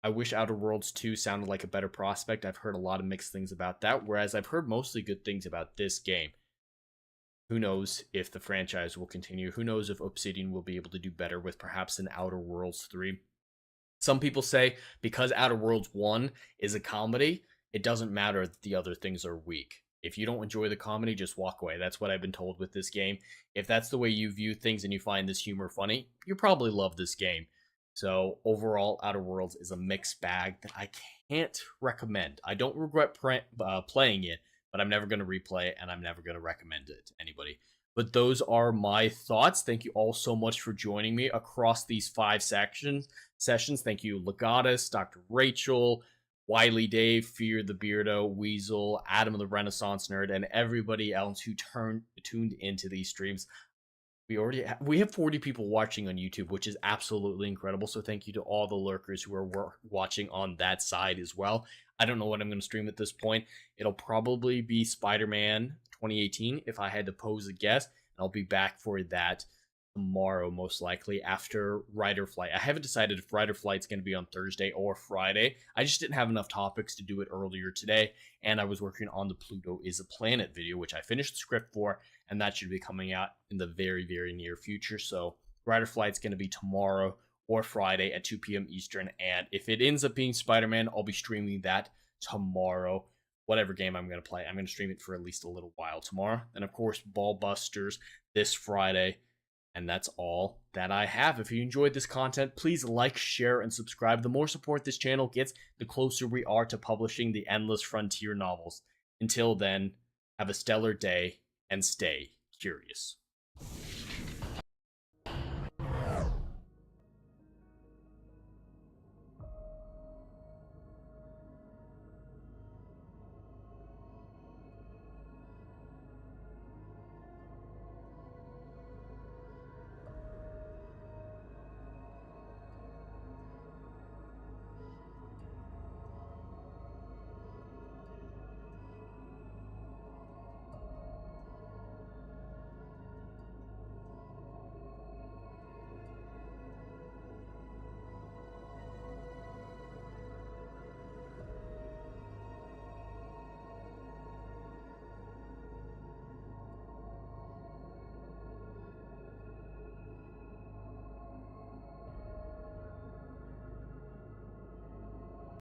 I wish Outer Worlds 2 sounded like a better prospect. I've heard a lot of mixed things about that, whereas I've heard mostly good things about this game. Who knows if the franchise will continue? Who knows if Obsidian will be able to do better with perhaps an Outer Worlds 3? Some people say because Outer Worlds 1 is a comedy, it doesn't matter that the other things are weak. If you don't enjoy the comedy, just walk away. That's what I've been told with this game. If that's the way you view things and you find this humor funny, you probably love this game. So overall, Outer Worlds is a mixed bag that I can't recommend. I don't regret playing it, but I'm never going to replay it, and I'm never going to recommend it to anybody. But those are my thoughts. Thank you all so much for joining me across these 5 sessions. Thank you, Legatus, Dr. Rachel, Wiley Dave, Fear the Beardo, Weasel, Adam the Renaissance Nerd, and everybody else who tuned into these streams. We have 40 people watching on YouTube, which is absolutely incredible. So thank you to all the lurkers who are watching on that side as well. I don't know what I'm going to stream at this point. It'll probably be Spider-Man 2018 if I had to pose a guess. And I'll be back for that tomorrow, most likely, after Rider Flight. I haven't decided if Rider Flight's going to be on Thursday or Friday. I just didn't have enough topics to do it earlier today, and I was working on the Pluto is a Planet video, which I finished the script for, and that should be coming out in the very, very near future. So Rider Flight's going to be tomorrow or Friday at 2 p.m. Eastern. And if it ends up being Spider-Man, I'll be streaming that tomorrow. Whatever game I'm going to play, I'm going to stream it for at least a little while tomorrow. And of course, Ball Busters this Friday. And that's all that I have. If you enjoyed this content, please like, share, and subscribe. The more support this channel gets, the closer we are to publishing the Endless Frontier novels. Until then, have a stellar day and stay curious.